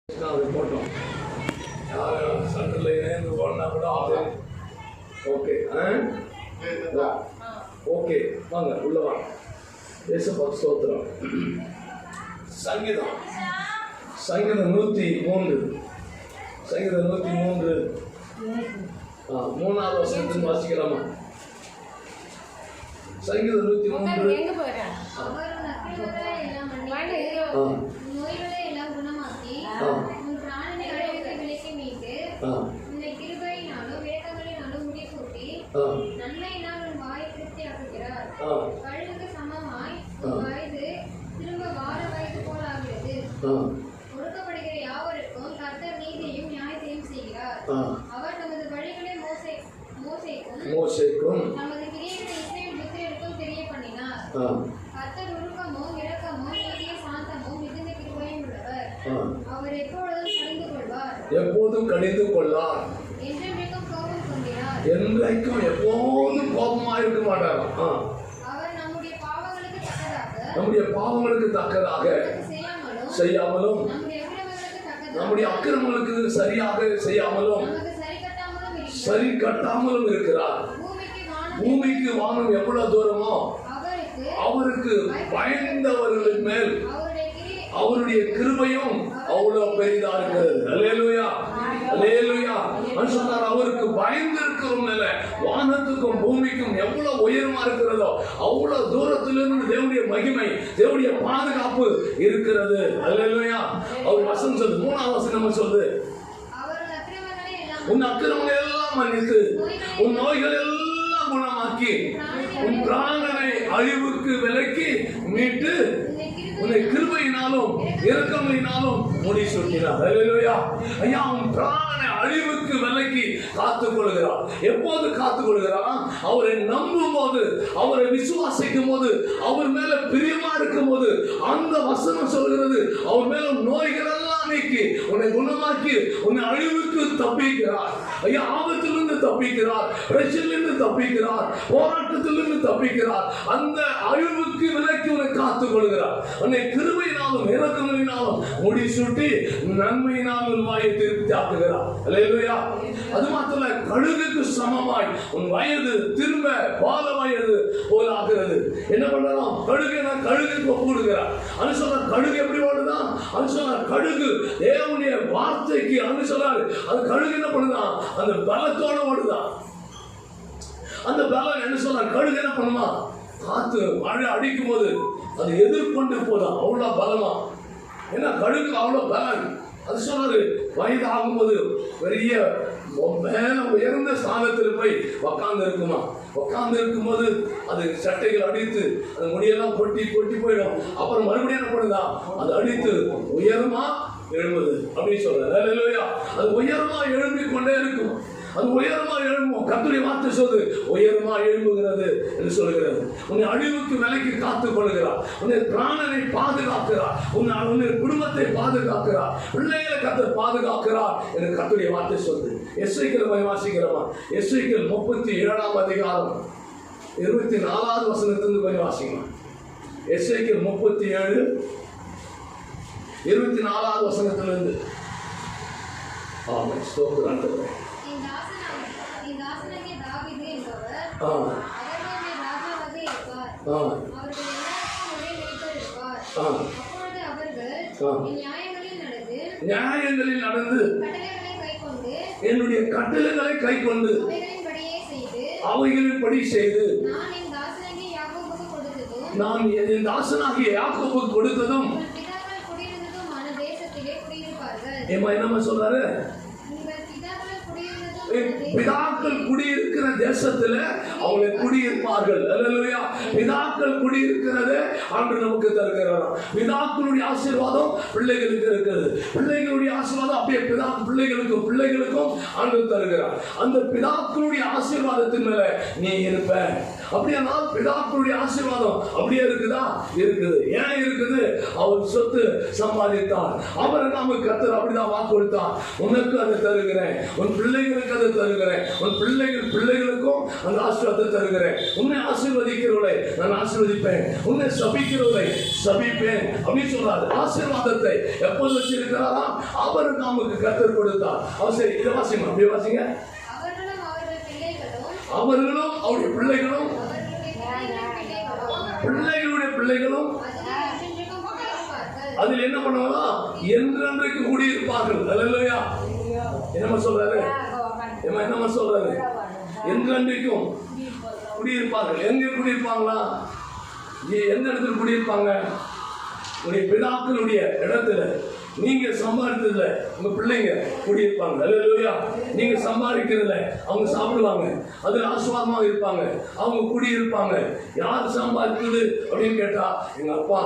போட்டோம். யாரும் சண்டல இணைந்து போனா கூட ஓகே ஓகே வாங்க உள்ள வாங்க. தேசப்பா ஸ்தோத்திரம். சங்கீதம் 103 சங்கீதம் 103 மூணாவது வசனத்தில் வாசிக்கலாமா? சங்கீதம் 103 மோசேக்கும் நமது கிரியைகளை இஸ்ரவேல் புத்திரருக்கும் தெரியப்பண்ணினார். கர்த்தர் உருக்கமும் இரக்கமும் நீடிய சாந்தமும் மிகுந்த கிருபையும் உள்ளவர். அவர் எப்போதும் கடிந்து கொள்ளார். என்றென்றைக்கும் கோபம் கொண்டிரார். என்றைக்கும் எப்போதும் கோபமாக இருக்க மாட்டாராம். அவர் நம்முடைய பாவங்களுக்கு தக்கதாக செய்யாமலும் நம்முடைய அக்கிரமங்களுக்கு சரியாக செய்யாமலும் சரி கட்டாமலும் இருக்கிறார். பூமிக்கு வானம் எவ்வளவு தூரமோ அவருக்கு பயந்தவர்களுக்கு மேல் அவருடைய கிருபையும் அவ்வளவு பெரிதா இருக்கிறது. அல்லேலூயா அல்லேலூயா. சொன்னார் அவருக்கு பயந்து இருக்கிறோம். வானத்துக்கும் பூமிக்கும் எவ்வளவு உயரமா இருக்கிறதோ அவ்வளவு தூரத்திலிருந்து தேவனுடைய மகிமை தேவனுடைய பாதுகாப்பு இருக்கிறது. அல்லேலூயா. அவர் வசனம் சொல்லுது, 3ஆவது வசனம் சொல்லுது, உன் அக்கிரமங்களை எல்லாம் மன்னித்து உன் நோய்கள் எல்லாம் குணமாக்கி உன் பிராணனை அழிவுக்கு விலக்கி மீட்டு உன்னை கிருபையினாலும் இரக்கமினாலும் முடி சூட்டினார். அல்லேலூயா. ஐயா, உன் பிராணனை அழிவுக்கு விலக்கி காத்துக் கொள்கிறார். எப்போது காத்துக் கொள்கிறார்? அவரை நம்பும் போது, அவரை விசுவாசிக்கும் போது, அவர் மேல பிரியமா இருக்கும் போது. அந்த வசனம் சொல்கிறது, அவர் மேல நோய்கள் எல்லாம் நீக்கி உன்னை குணமாக்கி உன்னை அழிவுக்கு தப்பிக்கிறார். ஐயா, ஆபத்திலிருந்து தப்பிக்கிறார், பிரச்சனையிலிருந்து தப்பிக்கிறார், போராட்டத்திலிருந்து தப்பிக்கிறார். அந்த அழிவுக்கு விலக்கி உன்னை காத்துக் கொள்கிறார். உன்னை கிருபையினாலும் இரக்கமினாலும் முடி சூட்டி நன்மையினாலும் வாயை திருப்பி ஆக்குகிறார். அல்லேலூயா. அது மாத்திரமல்ல, கழுகுக்கு சமமாய் உன் வயது திரும்ப பால வயது போல ஆகிறது. என்ன பண்ணலாம்? கழுகுக்கு ஒப்புடுகிறார். அனுசோல கழுகு எப்படி ஓடுதான்? அனுசோல கழுகு தேவனுடைய வார்த்தைக்கு அனுசோலாரு. அது கழுகு என்ன பண்ணுதான்? அந்த பலத்தோட ஓடுதான். அந்த பலம் என்ன சொல்ற? கழுகு என்ன பண்ணுமா? காத்து மழை அடிக்கும் போது அது எதிர்கொண்டு போதான். அவ்வளவு பலமா. ஏன்னா கழுகு அவ்வளவு பலம். அது சொன்னாரு, வயது ஆகும்போது பெரிய மேல உயர்ந்த ஸ்தானத்தில் போய் உக்காந்து இருக்குமா. உக்காந்து இருக்கும்போது அது சட்டைகள் அடித்து அது முடியெல்லாம் கொட்டி கொட்டி போயிடும். அப்புறம் மறுபடியும் என்ன பண்ணுதா? அது அடித்து உயரமா எழும்புது அப்படின்னு சொல்றாரு. அல்லேலூயா. அது உயரமா எழும்பிக் கொண்டே இருக்கும். அது உயரமா எழும்பும். கர்த்தருடைய வார்த்தை சொல்லுது, உயரமா எழும்புகிறது என்று சொல்லுகிறது. உன்னை அழிவுக்கு விலைக்கு காத்துக் கொள்கிறார். உன்னை பிராணனை பாதுகாக்கிறார். உன்னை குடும்பத்தை பாதுகாக்கிறார். பிள்ளைகளை கர்த்தர் பாதுகாக்கிறார் என்று கர்த்தருடைய வார்த்தை சொல்லுது. எஸ்ஐக்கள் வாசிக்கிறோமா? எஸ்ஐக்கள் 37ஆம் அதிகாரம் 24வது வசனத்திலிருந்து போய் வாசிக்கலாம். எஸ்ஐக்கள் 37 24வது வசனத்திலிருந்து. ஆமென். ஸ்தோத்திரம் ஆண்டவரே. நியாயங்களில் நடந்து என்னுடைய கட்டளைகளை கை கொண்டு அவைகளின்படி செய்து நான் என் தாசனாகிய யாக்கோபுக்கு கொடுத்ததும் என்ன சொல்றாரு? பிதாக்கள் குடியிருக்கிற தேசத்துல அவங்க குடியிருப்பார்கள். அல்லேலூயா. பிதாக்கள் குடியிருக்கிறது ஆண்டு நமக்கு தருகிறார். பிதாக்களுடைய ஆசீர்வாதம் பிள்ளைகளுக்கு இருக்கிறது. பிள்ளைகளுடைய ஆசீர்வாதம் அப்படியே பிள்ளைகளுக்கும் ஆண்டு தருகிறார். அந்த பிதாக்களுடைய ஆசீர்வாதத்தின் மேல நீ இருப்ப. அப்படியானால் பிதாக்களுடைய ஆசீர்வாதம் அப்படியே இருக்குதா? இருக்குது. ஏன் இருக்குது? அவர் சொத்து சம்பாதித்தார். அவர் நமக்கு கர்த்தர் அப்படிதான் வாக்கு கொடுத்தார். உனக்கு அதை தருகிறேன், உன் பிள்ளைகளுக்கு அதை தருகிறேன், உன் பிள்ளைகளுக்கும் அந்த ஆசீர்வாதத்தை தருகிறேன். உன்னை ஆசீர்வதிக்கிறவளை நான் ஆசீர்வதிப்பேன், உன்னை சபிக்கிறவளை சபிப்பேன் அப்படின்னு சொல்றாரு. ஆசீர்வாதத்தை எப்போது வச்சிருக்கிறாரா? அவர் நமக்கு கர்த்தர் கொடுத்தார். அவர் சரி, இதை வாசிங்க, அப்படியே வாசிங்க. அவர்களும் அவருடைய பிள்ளைகளும் பிள்ளைகளுடைய பிள்ளைகளும் அதில் என்ன பண்ணுவாங்க? என்றென்றைக்கு குடியிருப்பார்கள். அல்லேலூயா. என்னமா சொல்றாரு? என்னமா சொல்றாரு? என்றென்றைக்கும் குடியிருப்பார்கள். எங்க குடியிருப்பாங்களா? எந்த இடத்துல குடியிருப்பாங்க? உடைய பிதாக்களுடைய இடத்துல. நீங்க சம்பாதித்ததுல உங்க பிள்ளைங்க குடியிருப்பாங்க. அல்லேலூயா. நீங்க சம்பாதிக்கிறதுல அவங்க சாப்பிடுவாங்க, அதுல ஆசீர்வாதமாக இருப்பாங்க, அவங்க குடியிருப்பாங்க. யார் சம்பாதித்தது அப்படின்னு கேட்டா, எங்க அப்பா.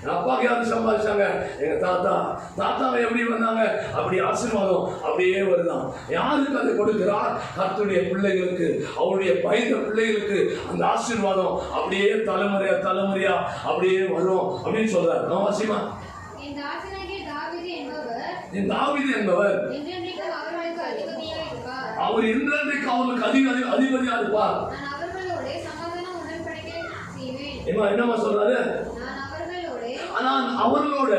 என் அப்பாவுக்கு யாரும் சம்பாதிச்சாங்க? எங்க தாத்தாவை எப்படி வந்தாங்க? அப்படி ஆசீர்வாதம் அப்படியே வருதான். யாருக்கு அதை கொடுக்கிறார்? கர்த்தருடைய பிள்ளைகளுக்கு, அவருடைய பயந்த பிள்ளைகளுக்கு அந்த ஆசீர்வாதம் அப்படியே தலைமுறையா அப்படியே வரும் அப்படின்னு சொல்றாரு. நான் வாசிமா. தாவீது என்பவர் அவர் என்றென்றைக்கு அவர்களுக்கு அதிபதியா இருப்பார். என்னமா சொல்றாரு? நான் அவர்களோட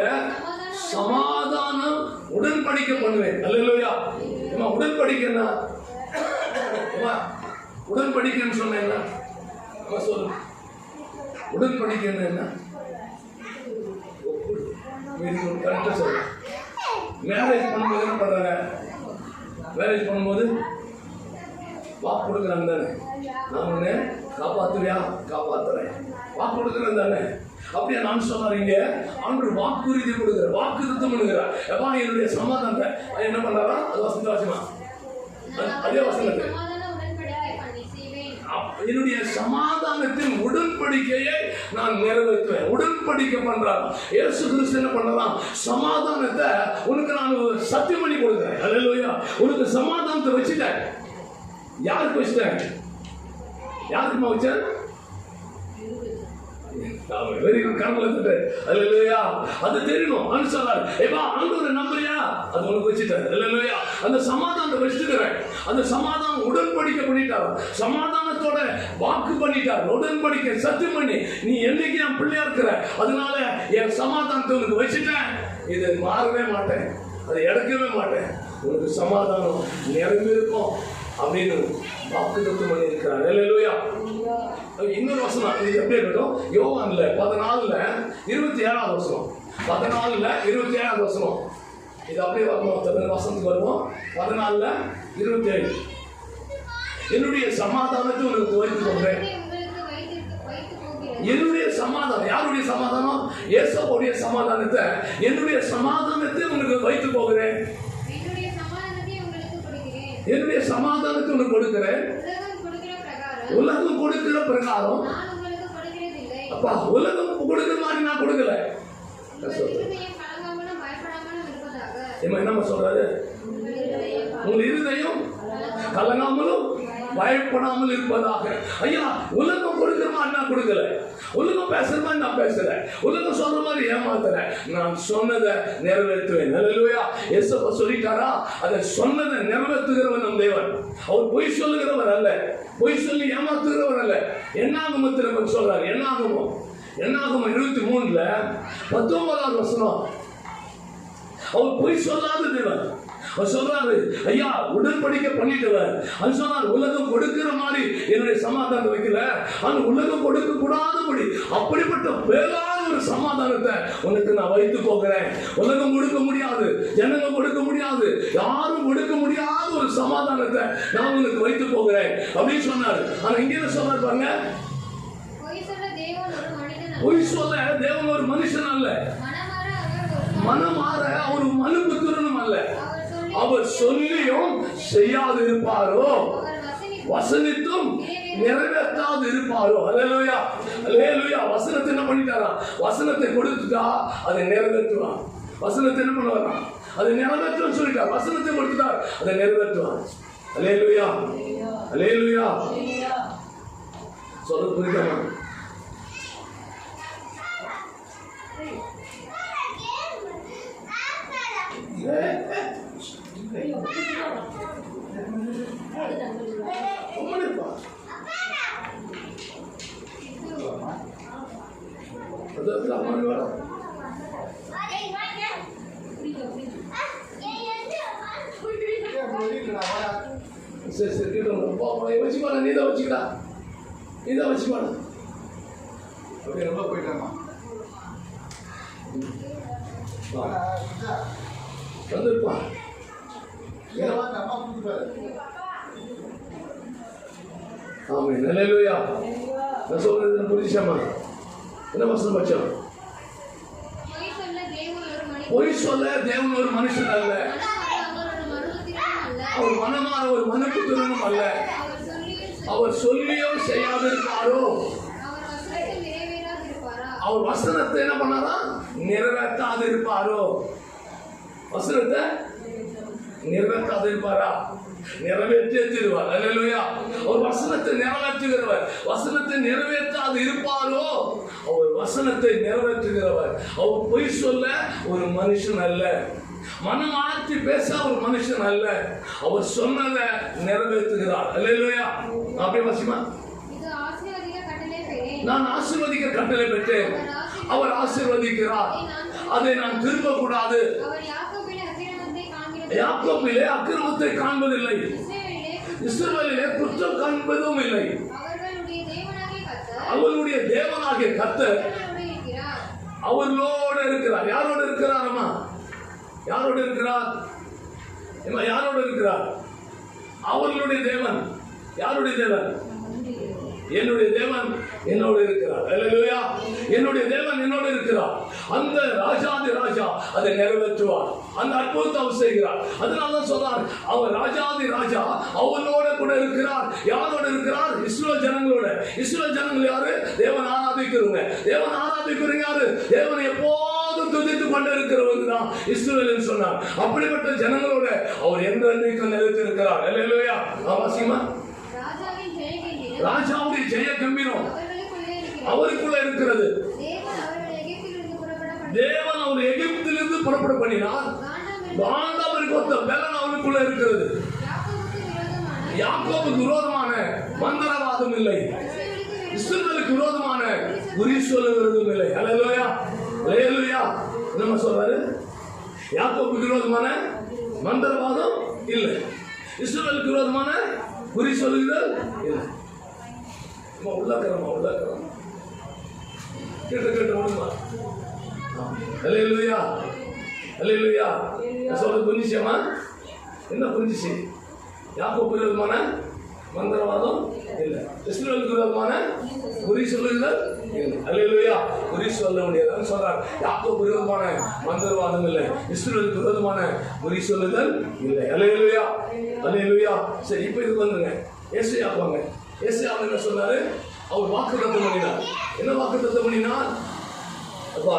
சமாதானம் உடன்படிக்கை பண்ணுவேன். அல்லேலூயா. உடன்படிக்கைன்னா உடன்படிக்கைன்னு சொன்ன சொல்லு. உடன்படிக்கைன்னு என்ன? கரெக்டா சொல்லு. மேரேஜ் பண்ணும்போது என்ன பண்றாங்க? மேரேஜ் பண்ணும்போது வாக்கு கொடுக்குறாங்க தானே. நான் உன்னை காப்பாத்துறியா? காப்பாத்துறேன். வாக்கு கொடுக்குறேன் தானே. அப்படியே நான் சொன்னாரீங்க. ஆண்டவர் வாக்குறுதி கொடுக்குற, வாக்குத்தத்தம் பண்ணுகிறார். எப்பா என்னுடைய சமாதானத்தை என்ன பண்றாரா? அது வசந்தவாசிமா, அதே வசனத்தை என்னுடைய சமாதானத்தின் உடன்படிக்கையை நான் நிறைவேற்றுவேன். உடன்படிக்கை பண்றாங்க. இயேசு கிறிஸ்து என்ன பண்றான்? சமாதானத்தை உனக்கு நான் சத்தியம் பண்ணி கொடுக்கிறேன். அல்லேலூயா. உனக்கு சமாதானத்தை வச்சுட்டேன். யாருக்கு வச்சுட்டேன்? யாருக்கு வச்சேன்? அது தெரியணும். ஆண்டவரை நம்புறியா? அது உனக்கு வச்சுட்டேன். அல்லேலூயா. அந்த சமாதானத்தை வச்சுக்கிறேன். அந்த சமாதானம் உடன்படிக்கை பண்ணிட்டார். சமாதானத்தோட வாக்கு பண்ணிட்டார். உடன்படிக்கை சத்தியம் பண்ணி, நீ என்னைக்கு என் பிள்ளையா இருக்கிற, அதனால என் சமாதானத்தை உனக்கு வச்சுட்டேன். இதை மாறவே மாட்டேன், அதை எடுக்கவே மாட்டேன். உனக்கு சமாதானம் நிறைந்திருக்கும் அப்படின்னு வாக்குத்தத்தம் பண்ணி இருக்கிறார். அல்லேலூயா. இன்னொரு வசனம் இது எப்படி இருக்கட்டும்? யோவான்ல 14:27 வசனம். 14:27 வசனம். இது அப்படியே வரணும். தமிழ் வசனத்துக்கு வருவோம். 14:27. என்னுடைய சமாதானத்தை உனக்கு வைத்துக் கொள்றேன். என்னுடைய சமாதானம். யாருடைய சமாதானம்? இயேசுவுடைய சமாதானத்தை, என்னுடைய சமாதானத்தை உனக்கு வைத்துக் போகிறேன். என்னுடைய சமாதானத்தை உனக்கு கொடுக்கிறேன். உலகம் கொடுக்கிற பிரகாரம் அப்பா, உலகம் கொடுக்கிற மாதிரி நான் கொடுக்கல. என்ன சொல்றாரு? உங்கள் இருதயம் கலங்காமலும் பயப்படாமல் இருப்பதாக. ஐயா, உலகம் கொடுக்கிற மாதிரி நான் கொடுக்கல. உலகம் பேசுற மாதிரி நான் பேசுறேன். உலகம் சொல்ற மாதிரி ஏமாத்துறேன். நான் சொன்னதை நிறைவேற்றுவேன். அல்லேலூயா. இயேசுவா சொல்லிட்டாரா? அதை சொன்னதை நிறைவேற்றுகிறவன் நம் தேவன். அவர் பொய் சொல்லுகிறவர் அல்ல, பொய் சொல்லி ஏமாத்துகிறவர் அல்ல. என்னாகமத்தில் சொல்றாரு. என்னாகமம் 23:19 வசனம். அவர் பொய் சொல்லாத தேவன். அவர் சொல்றாரு, ஐயா உடன்படிக்கை பண்ணிட்டவர். அது சொன்னார், உலகம் கொடுக்கிற மாதிரி என்னுடைய சமாதானத்தை வைக்கல, ஆனா உலகம் கொடுக்க கூடாதபடி அப்படிப்பட்ட வேளாண் ஒரு சமாதானத்தை உனக்கு நான் வைத்து போகிறேன். உலகம் கொடுக்க முடியாது, ஜனங்க கொடுக்க முடியாது, யாரும் கொடுக்க முடியாத ஒரு சமாதானத்தை நான் உனக்கு வைத்து போகிறேன் அப்படின்னு சொன்னார். ஆனா இங்க என்ன சொன்னார் பாருங்க, பொய் சொல்ல தேவன் ஒரு மனுஷன் அல்ல, மனமாற அவர் மனுபுத்திரனும் அல்ல. அவர் சொல்லியும் செய்யாது இருப்பாரோ, வசனித்தும் நிறைவேற்றாது இருப்பாரோ. அல்லேலூயா, அல்லேலூயா. வசனத்தை என்ன பண்ணிட்டாரா? வசனத்தை கொடுத்துட்டா அதை நிறைவேற்றுவான். வசனத்தை என்ன பண்ணுவாரா? அதை நிறைவேற்றுவான்னு சொல்லிட்டார். வசனத்தை கொடுத்துட்டார், அதை நிறைவேற்றுவான். அல்லேலூயா, அல்லேலூயா. சொல்ல புரியுதமா? சரி சரி வச்சுக்கோடா, நீ தான் வச்சுக்கடா, நீ தான் வச்சுக்கோடா. அப்படியே ரொம்ப போயிட்டாமா வந்துருப்பா. ஆமே நல்லேலூயா. நான் சொல்றது புரிஞ்சுச்சாமா? என்ன வசனம் பட்சம்? பொய் சொல்ல தேவன் ஒரு மனுஷன் அல்ல, அவர் மனமான ஒரு மனுபுத்திரனும் அல்ல. அவர் சொல்லியோ செய்யாதிருப்பாரோ? அவர் வசனத்தை என்ன பண்ணாரா? நிறைவேற்றாது இருப்பாரோ? வசனத்தை நிறைவேற்றாது இருப்பாரா? நிறைவேற்றிடுவார். அல்லேலூயா. அவர் வசனத்தை நிறைவேற்றுகிறவர். வசனத்தை நிறைவேற்றாது இருப்பாரோ? அவர் வசனத்தை நிறைவேற்றுகிறவர். அவர் பொய் சொல்ல ஒரு மனுஷன் அல்ல, மனம் மாற்றி பேச ஒரு மனுஷன் அல்ல. அவர் சொன்னதை நிறைவேற்றுகிறார். அல்லேலூயா. அப்படியே வாசிமா. நான் ஆசீர்வதிக்க கட்டளை பெற்றேன், அவர் ஆசீர்வதிக்கிறார், அதை நான் திரும்ப கூடாது. யாக்கோபிலே அக்கிரமத்தை காண்பதில்லை, இஸ்ரவேலிலே குற்றம் காண்பதும் இல்லை. அவருடைய தேவனாகிய கர்த்தர் அவர்களோடு இருக்கிறார். யாரோடு இருக்கிறார் அம்மா? யாரோடு இருக்கிறார்? யாரோடு இருக்கிறார்? அவர்களுடைய தேவன். யாருடைய தேவன்? என்னுடைய தேவன் என்னோடு இருக்கிறார். அல்லேலூயா. என்னுடைய தேவன் என்னோடு இருக்கிறார். அந்த ராஜாதி ராஜா அதை நிறைவேற்றுவார். அந்த அற்புதத்தை அவர் செய்கிறார். அதனால தான் சொல்றார், அவர் ராஜாதி ராஜா அவனோட கூட இருக்கிறார். யாரோட இருக்கிறார்? இஸ்ரவேல் ஜனங்களோட. இஸ்ரவேல் ஜனங்கள் யாரு? தேவன் ஆராதிக்கிறவங்க. தேவன் ஆராதிக்கிறவங்க யாரு? தேவனை எப்போதும் துதித்து கொண்டு இருக்கிறவங்க தான் இஸ்ரவேல் சொன்னார். அப்படிப்பட்ட ஜனங்களோட அவர் என்றென்றைக்கும் நிலைத்திருக்கிறார். அல்லேலூயா. அவசியமா ராஜாவுடைய ஜெய கம்பீரம் அவருக்குள்ள இருக்கிறது. தேவன் அவர் எகிப்திலிருந்து புறப்பட பண்ணினார். காண்டாவிற்கு ஒத்த பலன் அவருக்குள்ள இருக்கிறது. யாக்கோபுக்கு விரோதமான மந்திரவாதம் இல்லை, இஸ்ரவேலுக்கு விரோதமான குறி சொல்லுகிறதும் இல்லை. அல்லேலூயா. அல்லேலூயா. என்ன சொல்றாரு? யாக்கோபுக்கு விரோதமான மந்திரவாதம் இல்லை, இஸ்ரவேலுக்கு விரோதமான குறி சொல்லுகிறது இல்லை. உள்ளக்கிறோமா? உள்ளக்கிறோம் கேட்டு கேட்டு விடுமா? அல்லேலூயா. அல்லேலூயா. சொல்றது புரிஞ்சிச்சேமா? என்ன புரிஞ்சிச்சு? யாக்கோபுக்கு விரோதமான மந்திரவாதம் இல்லை, இஸ்ரவேலுக்கு விரோதமான குறி சொல்லுங்கள் இல்லை. அல்லேலூயா. குறி சொல்ல முடியாது சொல்றார். யாக்கோபுக்கு விரோதமான மந்திரவாதம் இல்லை, இஸ்ரவேலுக்கு விரோதமான குறி சொல்லுதல் இல்லை. அல்லேலூயா. அல்லேலூயா. சரி, இப்போ இது வந்துங்க ஏசாயா போங்க. ஏசாயா என்ன சொன்னாரு? அவர் வாக்குத்தத்தம் பண்ணினார். என்ன வாக்குத்தத்தம் பண்ணினார்? அப்பா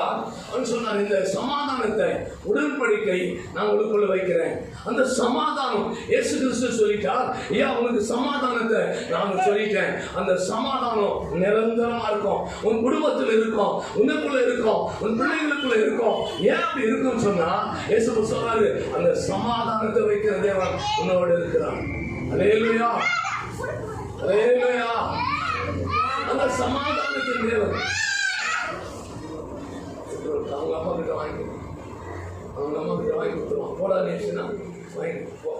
அவன் சொன்னார், இந்த சமாதானத்தை உடன்படிக்கை நான் உங்களுக்குள்ள வைக்கிறேன். அந்த சமாதானம் இயேசு கிறிஸ்து சொல்லிட்டார். ஏன் அவனுக்கு சமாதானத்தை நான் சொல்லிட்டேன். அந்த சமாதானம் நிரந்தரமா இருக்கும், உன் குடும்பத்தில் இருக்கும், உனக்குள்ள இருக்கும், உன் பிள்ளைகளுக்குள்ள இருக்கும். ஏன் அப்படி இருக்கும்னு சொன்னா இயேசு சொல்றாரு, அந்த சமாதானத்தை வைக்கிற தேவன் உன்னோடு இருக்கிறான். அல்லேலூயா. அல்லேலூயா. அந்த சமாதானத்தின் தேவன் அவங்க அம்மா கிட்ட வாங்கி, அவங்க அம்மா கிட்ட வாங்கி கொடுத்துருவான். போடா நேஷனா வாங்கி போ,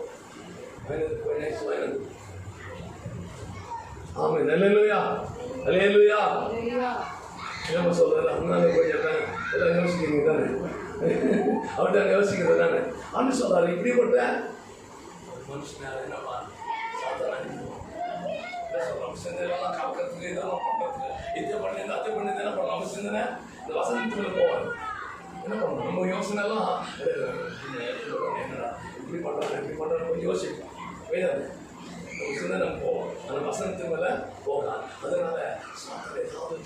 வாங்கி. ஆமா. அல்லேலூயா. அல்லேலூயா. என்ன சொல்றாரு? அண்ணாலே போய் எல்லாம் யோசிக்கிறீங்க தானே? அவர்கிட்ட யோசிக்கிறது தானே? அப்படின்னு சொல்றாரு. இப்படிப்பட்ட மனுஷன் என்னப்பா சிந்தனைலாம் காக்கிறதுக்கு இதெல்லாம் பண்றதுக்கு இதை பண்ணி அதை பண்ணி என்ன பண்ண நம்ம சிந்தனை இந்த வசனத்துக்குள்ள போவாங்க. என்ன பண்ணணும்? நம்ம யோசனை எல்லாம் என்னடா இப்படி பண்றாங்க இப்படி பண்றாங்க கொஞ்சம் யோசிப்போம். வேதாது நம்ம சிந்தனை போவோம், அந்த வசனத்து மேல போகலாம். அதனால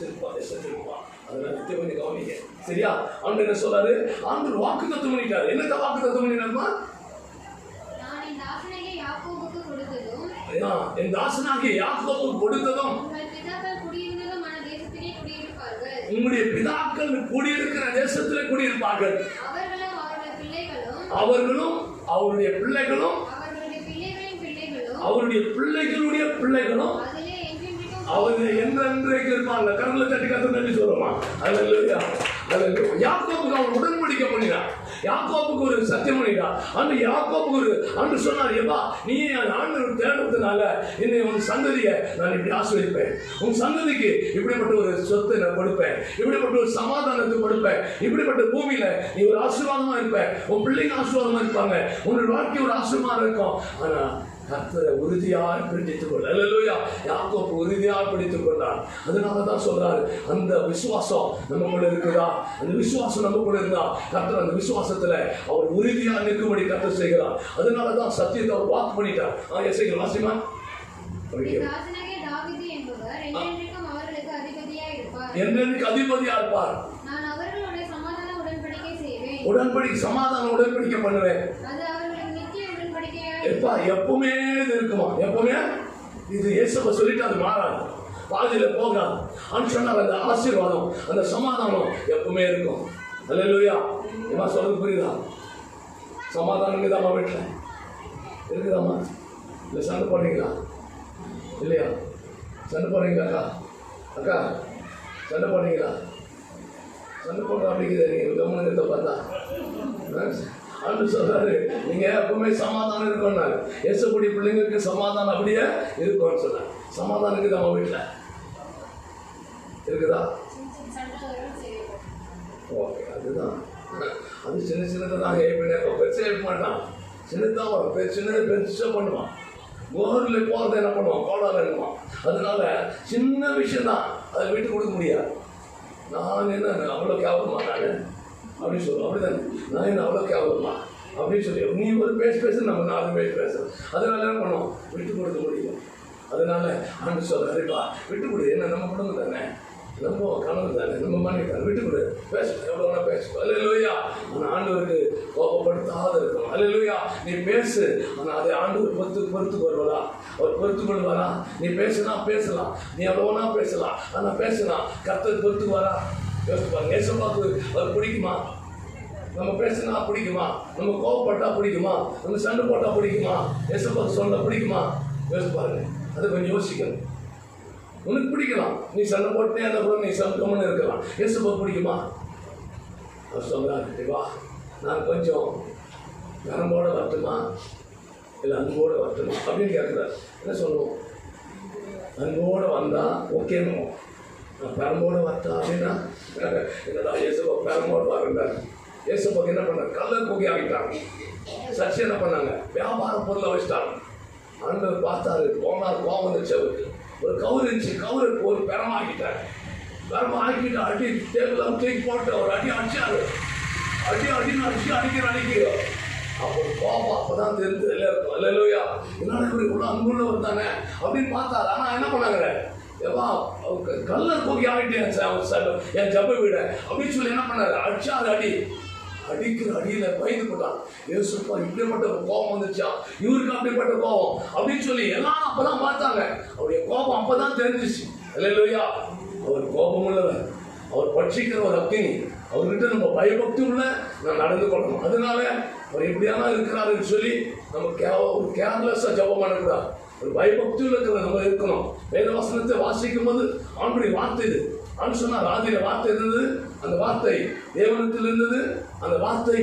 திருப்பா திருப்பா அதனால நித்தியம் கொஞ்சம் கவனிக்க. சரியா? ஆண்டு என்ன சொல்றாரு? ஆண்டு வாக்கு தத்துவம் பண்ணிட்டாரு. என்னத்த வாக்கு தத்துவம் பண்ணினாருமா? என் தாசனாகிய யாக்கோபுக்கு கொடுத்ததும் குடியிருக்கிற தேசத்திலே குடியிருப்பார்கள். அவர்களும் அவருடைய பிள்ளைகளும் அவருடைய பிள்ளைகளுடைய பிள்ளைகளும் அவர்கள் என்றென்றைக்கு இருப்பாங்க. கரங்களை தட்டி கத்து நன்றி சொல்லுமா. அல்லேலூயா. யாக்கோபுக்கு அவர் உடன்படிக்கை பண்ணினார். யாக்கோபுக்கு ஒரு சத்தியம் பண்ணினார். அந்த யாக்கோபுக்கு ஒரு அன்று சொன்னார், ஏப்பா நீ ஆண்டவர் தேடுறதுனால என்னை உன் சந்ததியை நான் இப்படி ஆசீர்வதிப்பேன், உன் சந்ததிக்கு இப்படிப்பட்ட ஒரு சொத்தை நான் கொடுப்பேன், இப்படிப்பட்ட ஒரு சமாதானத்தை கொடுப்பேன், இப்படிப்பட்ட பூமியில நீ ஒரு ஆசீர்வாதமா இருப்ப, உன் பிள்ளைங்க ஆசீர்வாதமா இருப்பாங்க, உன்னோட வாழ்க்கை ஒரு ஆசீர்வாதம் இருக்கும். ஆனா கர்த்தரை உறுதியாக பிடித்துக் கொள்ள. அல்லேலூயா. யாக்கோபு உறுதியாக பிடித்துக் கொண்டார். அதனாலதான் சொல்றாரு, அந்த விசுவாசம் நமக்குள்ள இருக்குதா, அந்த விசுவாசம் நமக்குள்ள இருந்தா கர்த்தர் அந்த விசுவாசத்துல அவர் உறுதியாக நிற்கும்படி கர்த்தர் செய்கிறார். அதனாலதான் சத்தியத்தை அவர் வாக்கு பண்ணிட்டார். எசேக்கியேல் வாசிமா. என்றென்றைக்கு அதிபதியா இருப்பார். உடன்படிக்கை சமாதான உடன்படிக்கை பண்ணுவேன். எப்பவுமே இது இருக்குமா? எப்பவுமே இது இயேசுவை சொல்லிட்டு அது மாறாது, பாதியில போகாது. சொன்னார் அந்த ஆசீர்வாதம் அந்த சமாதானம் எப்பவுமே இருக்கும். அல்லேலூயா. என்ன சொல்றது புரியுதா? சமாதானம் இருக்குதாமா? வீட்டுல இருக்குதாமா? இல்ல சண்டை போடுறீங்களா? இல்லையா? சண்டை போடுறீங்களா? அக்கா அக்கா சண்டை போடுறீங்களா? சண்டை போடுற அப்படிங்கிறது நீங்க கவனத்தை பார்த்தா அன்று சொல்றாரு, நீங்க எப்பவுமே சமாதானம் இருக்கும்னாரு. இயேசுடைய பிள்ளைங்களுக்கு சமாதானம் அப்படியே இருக்கும்னு சொன்னார். சமாதானம் இருக்குது நம்ம வீட்டுல இருக்குதா? ஓகே, அதுதான். அது சின்ன சின்னதை தான் பெருசா எழுப்ப மாட்டான். சின்னதான் வரும், சின்னதை பெருசா பண்ணுவான். கோர்ல போறதை என்ன பண்ணுவான்? கோடால இருக்குவான். அதனால சின்ன விஷயம் தான், அதை விட்டு கொடுக்க முடியாது. நான் என்ன அவ்வளோ கேவலமா நான் அப்படின்னு சொல்லுவோம். அப்படிதானே, நான் என்ன அவ்வளோ கேவலமா அப்படின்னு சொல்லி நீ ஒரு பேச நம்ம 4 பேர் பேசுறோம். அதனால என்ன பண்ணுவோம்? விட்டு கொடுக்க முடியும். அதனால ஆண்டு சொல்றாருப்பா விட்டு கொடு, என்ன நம்ம குடும்பம் தானே, நம்ம கனவு தானே, நம்ம மனைவி தானே, விட்டு கொடு, பேச எவ்வளோ வேணா பேசுவோம். அல்லேலூயா. ஆனால் ஆண்டவருக்கு கோபப்படுத்தாத இருக்கணும். அல்லேலூயா. நீ பேசு, ஆனால் அதை ஆண்டவர் பொறுத்து வருவாரா? அவர் பொறுத்து கொள்வாரா? நீ பேசுனா பேசலாம், நீ எவ்வளோனா பேசலாம், ஆனால் பேசுனா கர்த்தர் பொறுத்துக்குவாரா? யோசிச்சு பாருங்க. ஏசப்பாக்கு அவர் பிடிக்குமா? நம்ம பேசினா பிடிக்குமா? நம்ம கோவப்பட்டா பிடிக்குமா? நம்ம சண்டை போட்டா பிடிக்குமா? ஏசப்பாக்கு சொன்னா பிடிக்குமா? யோசிச்சு பாருங்க. அதை கொஞ்சம் யோசிக்கணும். உனக்கு பிடிக்கலாம், நீ சண்டை போட்டே அந்த கூட நீ சந்தோஷம்னு இருக்கலாம். ஏசப்பாக்கு பிடிக்குமா? அவர் சொல்றாரு, வா நான் கொஞ்சம் கரம்போட வரட்டுமா இல்லை அன்போட வரட்டுமா அப்படின்னு கேட்குறாரு. என்ன சொல்லுவோம்? அன்போட வந்தா ஓகேன்னு. நான் பெரம்போட வரட்டா அப்படின்னா என்னடா ஏசப்பா பெரம்போட வரண்டாரு. ஏசப்பாக்கு என்ன பண்ணாங்க? கல்லர் கோகி ஆகிட்டாங்க. சர்ச்சை என்ன பண்ணாங்க? வியாபார பொருளை வச்சுட்டாங்க. ஆண்டவர் பார்த்தாரு, போனார், கோவம் வந்துச்சு அவருக்கு. ஒரு கவுரு இருந்துச்சு, கவுருக்கு ஒரு பெரம் ஆக்கிட்டாரு. பெரம் ஆக்கிட்டு அடி டேபிள் தூக்கி போட்டு ஒரு அடி அடிச்சாரு. அடின்னு அடிக்கிறோம். அப்போ கோபம் அப்பதான் தெரிஞ்சு இருக்கும். அல்லேலூயா. என்னடா இவரு இவ்வளோ அன்புள்ளவர் தானே அப்படின்னு பார்த்தாரு. ஆனால் என்ன பண்ணாங்க? ஏவா கல்லர் கோகி ஆகிட்டேன் என் ஜப வீட அப்படின்னு சொல்லி என்ன பண்ணாரு? அடிச்சாரு. அடிக்கிற அடியில பயந்து போட்டான். ஏசுப்பா இப்படிப்பட்ட கோபம் வந்துச்சா, இவருக்கு அப்படிப்பட்ட கோபம் அப்படின்னு சொல்லி எல்லாரும் அப்பதான் பார்த்தாங்க. அவருடைய கோபம் அப்பதான் தெரிஞ்சிச்சு. அல்லேலூயா. அவர் கோபம் உள்ளவர், அவர் பட்சிக்கிற ஒரு அக்கினி. அவர்கிட்ட நம்ம பயபக்தி உள்ள நான் நடந்து கொள்ளணும். அதனால அவர் எப்படியானா இருக்கிறாருன்னு சொல்லி நம்ம ஒரு கேர்லெஸ்ஸா ஜபம் பண்ணக்கூடாது. ஒரு பயபக்தியில் இருக்கிற நம்ம இருக்கணும். வேதவசனத்தை வாசிக்கும் போது ஆண்டுடைய வார்த்தை இது. ஆண்டு சொன்னார், ஆதியில வார்த்தை இருந்தது, அந்த வார்த்தை தேவனத்தில் இருந்தது, அந்த வார்த்தை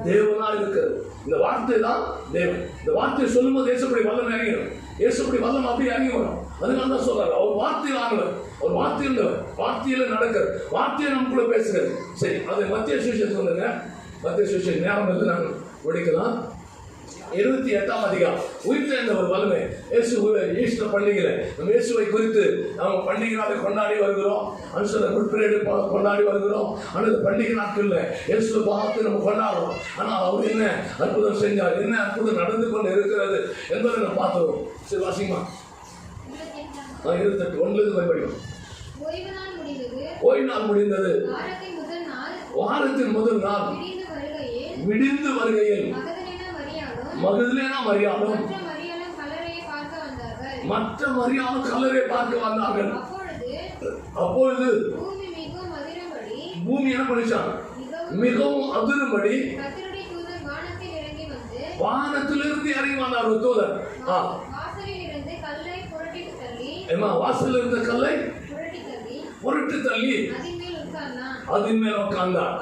தேவனா இருக்கிறது. இந்த வார்த்தை தான் தேவன். இந்த வார்த்தையை சொல்லும் போது ஏசுப்படி வல்லம் இறங்கிடும். ஏசுப்படி வல்லம் அப்படி இறங்கி வரும். அதனால தான் சொல்றாரு, அவர் வார்த்தையில் ஆனவர், அவர் வார்த்தையில் வார்த்தையில நடக்கிறது, வார்த்தையை நமக்குள்ள பேசுகிறது. சரி, அது மத்திய சுவிசேஷத்துக்கு வந்துங்க. மத்திய சுவிசேஷம் நேரம் வந்து நாங்கள் முடிக்கலாம். 28ஆம் அதிகாரம் உயிர்த்தெழுந்த ஒரு வல்லமை. ஈஸ்டர் பண்டிகையில நம்ம இயேசுவை குறித்து நம்ம பண்டிகை நாளை கொண்டாடி வருகிறோம். அனுசர குட்பிரேடு கொண்டாடி வருகிறோம். ஆனால் பண்டிகை நாட்கள்ல இயேசுவை பார்த்து நம்ம கொண்டாடுறோம். ஆனால் அவர் என்ன அற்புதம் செஞ்சார், என்ன அற்புதம் நடந்து கொண்டு இருக்கிறது என்பதை நம்ம பார்த்துருவோம். சரி, வாசிங்கம்மா. 28:1 படிக்கும். ஓய்வு நாள் முடிந்தது. வாரத்தின் முதல் நாள் விடிந்து வருகையில் மகதலேனா மரியாளும் மற்ற மரியாளும் கல்லறை பார்க்க வந்தார்கள். அப்பொழுது பூமி என்ன பண்ணிச்சான்? மிகவும் அதிரும்படி வானத்திலிருந்து இறங்கி வந்தார் ஒரு தூதர். வாசல் இருந்த கல்லை புரட்டி தள்ளி அதன் மேல் உட்கார்ந்தார்.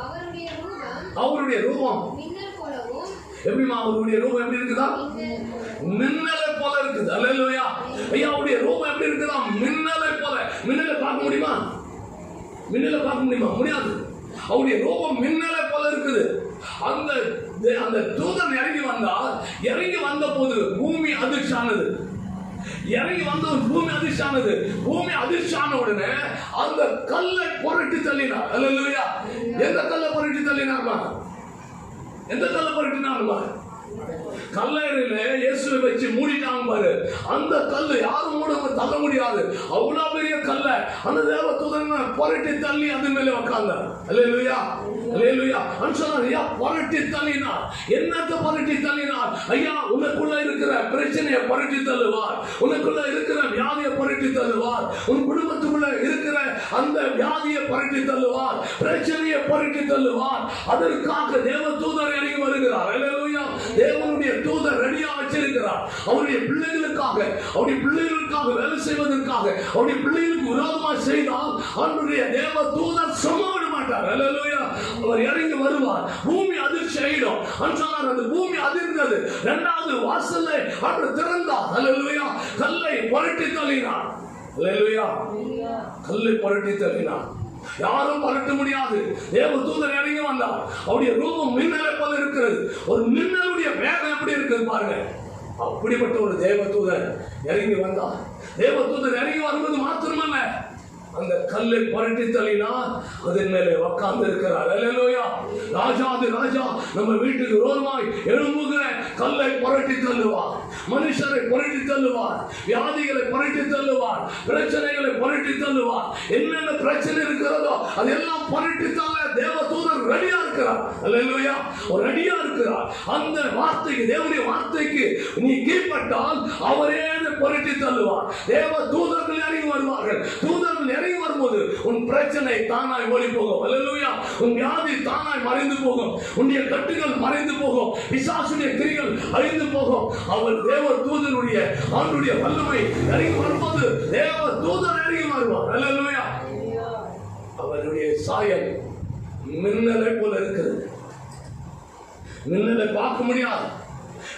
அவருடைய ரூபம் எப்படிமா? அவருடைய ரூபம் எப்படி இருக்குதா? மின்னலை போல இருக்குது. அல்லேலூயா. ஐயா, அவருடைய ரூபம் எப்படி இருக்குதா? மின்னலை போல. மின்னலை பார்க்க முடியுமா? மின்னலை பார்க்க முடியுமா? முடியாது. அவருடைய ரூபம் மின்னலை போல இருக்குது. அந்த தூதன் இறங்கி வந்தால், இறங்கி வந்த போது பூமி அதிர்ச்சியானது. இறங்கி வந்த பூமி அதிர்ச்சியானது. பூமி அதிர்ச்சியான உடனே அந்த கல்லை புரட்டி தள்ளினார். அல்லேலூயா. எந்த கல்லை புரட்டி தள்ளினார்மா? எந்த கல்லை புரட்டினார்மா? கல்லறையில இயேசுவை வச்சு மூடிட்டாங்க பாரு. அந்த கல்லு யாரும் மூட தள்ள முடியாது. அவ்வளவு பெரிய கல்ல அந்த தேவதூதன் புரட்டி தள்ளி அது மேல உட்கார்ந்தார். அல்லேலூயா. அல்லேலூயா. ஐயா, புரட்டி தள்ளினார். என்னத்தை புரட்டி தள்ளினார்? ஐயா, உனக்குள்ள இருக்கிற பிரச்சனையை புரட்டி தள்ளுவார். உனக்குள்ள இருக்கிற வியாதியை புரட்டி தள்ளுவார். உன் குடும்பத்துக்குள்ள இருக்கிற அந்த வியாதியை புரட்டி தள்ளுவார். பிரச்சனையை புரட்டி தள்ளுவார். அதற்காக தேவதூதர் இறங்கி வருகிறார். அல்லேலூயா. தேவனுடைய தூதர் ரெடியா வச்சிருக்கிறார். அவருடைய பிள்ளைகளுக்காக, அவருடைய பிள்ளைகளுக்காக வேலை செய்வதற்காக. அவருடைய பிள்ளைகளுக்கு விரோதமாக செய்தால் அவருடைய தேவ தூதர் சும்மா விட மாட்டார். அல்லேலூயா. அவர் இறங்கி வருவார். பூமி அதிர்ச்சி ஆயிடும். அந்த பூமி அதிர்ந்தது. இரண்டாவது வாசலை அவர் திறந்தார். அல்லேலூயா. கல்லை புரட்டி தள்ளினார். அல்லேலூயா. கல்லை புரட்டி தள்ளினார். யாரும் பரட்ட முடியாது. தேவ தூதர் இறங்கி வந்தார். அவருடைய ரூபம் மின்னலை போல இருக்கிறது. ஒரு மின்னலுடைய வேகம் எப்படி இருக்குது பாருங்க. அப்படிப்பட்ட ஒரு தேவ தூதர் இறங்கி வந்தார். தேவ தூதர் இறங்கி வருவது மாத்திரமல்ல, அந்த கல்லை புரட்டி தள்ளினார். அதன் மேலே உட்கார்ந்து இருக்கிறார். அல்லேலூயா. ராஜாதி ராஜா நம்ம வீட்டுக்கு ரோமாய் எழும்புகிற கல்லை புரட்டி தள்ளுவார். மனுஷரை புரட்டி தள்ளுவார். வியாதிகளை புரட்டி தள்ளுவார். பிரச்சனைகளை புரட்டி தள்ளுவார். என்னென்ன பிரச்சனை இருக்கிறதோ அதெல்லாம் புரட்டி தள்ள தேவ தூதர் ரெடியா இருக்கிறார். அல்லேலூயா. ரெடியா இருக்கிறார். அந்த வார்த்தைக்கு, தேவனுடைய வார்த்தைக்கு நீ கீழ்ப்பட்டால் அவரே புரட்டி தள்ளுவார். தேவ தூதர்கள் இறங்கி வருவார்கள். தூதர்கள் இறங்கி வரும்போது உன் பிரச்சனை தானாய் ஓடி போகும். அல்லேலூயா. உன் வியாதி தானாய் மறைந்து போகும். உன்னுடைய கட்டுகள் மறைந்து போகும். பிசாசுடைய கிரிகள் அழிந்து போகும். அவர் தேவ தூதருடைய அவருடைய வல்லமை இறங்கி வரும்போது தேவ தூதர் இறங்கி வருவார். அல்லேலூயா. அவருடைய சாயல் மின்னலை போல இருக்கிறது. மின்னலை பார்க்க முடியாது.